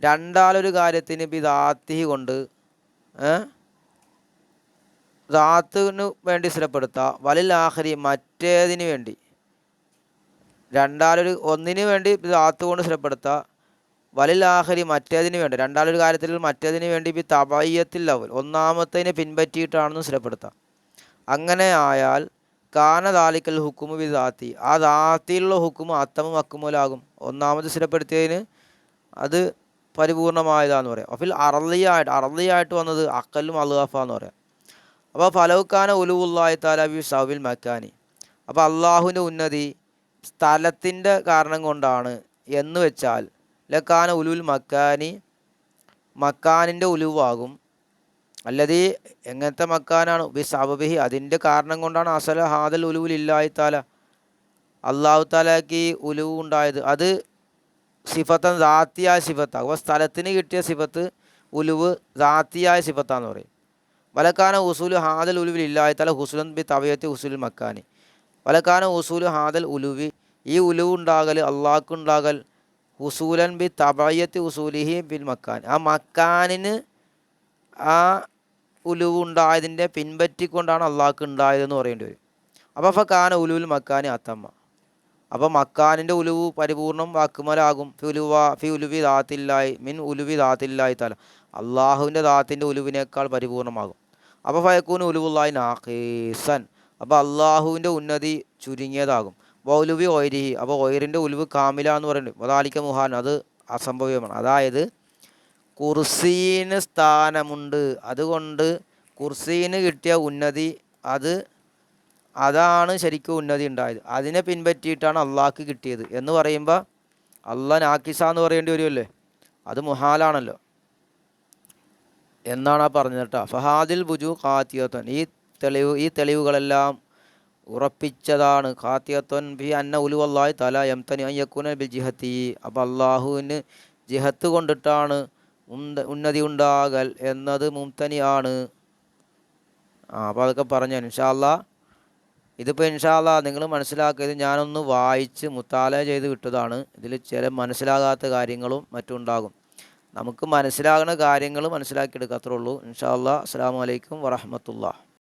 S1: രണ്ടാലൊരു കാര്യത്തിന് ബി ദാത്തി കൊണ്ട് ദാത്തിന് വേണ്ടി സ്ഥിരപ്പെടുത്തുക, വലിൽ ആഖിരി മറ്റേതിന് വേണ്ടി, ഒന്നിന് വേണ്ടി ദാത്ത് കൊണ്ട് സ്ഥിരപ്പെടുത്തുക, വലിൽ ആഖിരി മറ്റേതിന് വേണ്ടി, രണ്ടാലൊരു കാര്യത്തിൽ മറ്റേതിന് വേണ്ടി ബി തബയ്യത്തിൽ അവൽ ഒന്നാമത്തേതിനെ പിൻപറ്റിയിട്ടാണെന്ന് സ്ഥിരപ്പെടുത്താം. അങ്ങനെ ആയാൽ കാന ദാലിക്കൽ ഹുക്കുമു ബി ദാത്തി, ആ ദാത്തിയിലുള്ള ഹുക്കുമ് അത്തമും അക്കുമൂലാകും. ഒന്നാമത് സ്ഥിരപ്പെടുത്തിയതിന് അത് പരിപൂർണമായതാന്ന് പറയാം. അഫിൽ അറളിയായിട്ട് വന്നത് അക്കല്ലും അൽഗഫ എന്ന് പറയാം. അപ്പോൾ ഫലവുക്കാന ഉലുവുല്ലാഹി തആല ബി സൗബിൽ മക്കാനി. അപ്പോൾ അള്ളാഹുവിൻ്റെ ഉന്നതി സ്ഥലത്തിൻ്റെ കാരണം കൊണ്ടാണ് എന്ന് വെച്ചാൽ ലക്കാന ഉലുൽ മക്കാനി, മക്കാനിൻ്റെ ഉലുവാകും. അല്ലത് എങ്ങനത്തെ മക്കാനാണ് ബി സബബിഹി, അതിൻ്റെ കാരണം കൊണ്ടാണ് അസല ഹാദൽ ഉലുവിലില്ലാഹി തആല, അള്ളാഹു താലാക്ക് ഉലുവ് ഉണ്ടായത്. അത് സിഫത്തൻ ദാത്തിയായ സിഫത്താണ്. അപ്പോൾ സ്ഥലത്തിന് കിട്ടിയ സിഫത്ത് ഉലുവ് ദാത്തിയായ സിഫത്താന്ന് പറയും. വലക്കാന ഉസൂല് ഹാദൽ ഉലുവിൽ ഇല്ലാഹി തആല ഹുസുലൻ ബി തബിയത്തി ഉസൂൽ മക്കാനി. വലക്കാന ഉസൂല് ഹാദൽ ഉലുവി, ഈ ഉലുവ് ഉണ്ടാകൽ അള്ളാഹ്ക്കുണ്ടാകൽ ഹുസൂലൻ ബി തബിയത്തി ഉസൂലിഹി ബിൽ മക്കാൻ, ആ മക്കാനിന് ആ ഉലുവ് ഉണ്ടായതിൻ്റെ പിൻപറ്റിക്കൊണ്ടാണ് അള്ളാഹ്ക്ക് ഉണ്ടായതെന്ന് പറയേണ്ടി വരും. അപ്പോൾ ഫക്കാന ഉലുവിൽ മക്കാനി അത്തമ്മ, അപ്പോൾ മക്കാനിൻ്റെ ഉലുവ് പരിപൂർണം വാക്കുമലാകും. ഫി ഉലുവി ദാത്തില്ലായി മിൻ ഉലുവി ദാത്തില്ലായി തല, അള്ളാഹുവിൻ്റെ ദാത്തിൻ്റെ ഉലുവിനേക്കാൾ പരിപൂർണമാകും. അപ്പോൾ ഫയക്കൂന് ഉലുവുല്ലാഹി നാഖീസൻ, അപ്പോൾ അള്ളാഹുവിൻ്റെ ഉന്നതി ചുരുങ്ങിയതാകും. വൗലുവി ഒയരിഹി, അപ്പോൾ ഒയറിൻ്റെ ഉലുവ് കാമില എന്ന് പറയുന്നുണ്ട്. വദാലിക മുഹാൻ, അത് അസംഭവ്യമാണ്. അതായത് കുർസീന് സ്ഥാനമുണ്ട്, അതുകൊണ്ട് കുർസീന് കിട്ടിയ ഉന്നതി അതാണ് ശരിക്കും ഉന്നതി ഉണ്ടായത്. അതിനെ പിൻപറ്റിയിട്ടാണ് അള്ളാഹ്ക്ക് കിട്ടിയത് എന്ന് പറയുമ്പോൾ അള്ളാഹ് നാക്കിസ എന്ന് പറയേണ്ടി വരുമല്ലേ, അത് മുഹാലാണല്ലോ എന്നാണ് ആ പറഞ്ഞത് കേട്ടോ. ഫഹാദിൽ ബുജു ഖാത്തിയത്തൻ, ഈ തെളിവുകളെല്ലാം ഉറപ്പിച്ചതാണ്. ഖാത്തിയത്തൻ ബി അന്ന ഉലുവല്ലാഹി തആല യംതനി അൻ യകൂന ബിൽ ജിഹത്തി, അപ്പോൾ അള്ളാഹുവിന് ജിഹത്ത് കൊണ്ടിട്ടാണ് ഉന്നതി ഉണ്ടാകൽ എന്നത് മുംതനിയാണ്. അപ്പോൾ അതൊക്കെ പറഞ്ഞു ഇൻഷാ അല്ലാഹ്. ഇതിപ്പോൾ ഇൻഷാ അല്ലാഹ് നിങ്ങൾ മനസ്സിലാക്കിയത് ഞാനൊന്ന് വായിച്ച് മുത്താല ചെയ്ത് വിട്ടതാണ്. ഇതിൽ ചില മനസ്സിലാകാത്ത കാര്യങ്ങളും മറ്റും ഉണ്ടാകും. നമുക്ക് മനസ്സിലാകുന്ന കാര്യങ്ങൾ മനസ്സിലാക്കിയെടുക്കുക, അത്രേ ഉള്ളൂ. ഇൻഷാ അല്ലാഹ്. അസ്സലാമു അലൈക്കും വറഹ്മത്തുള്ളാഹി.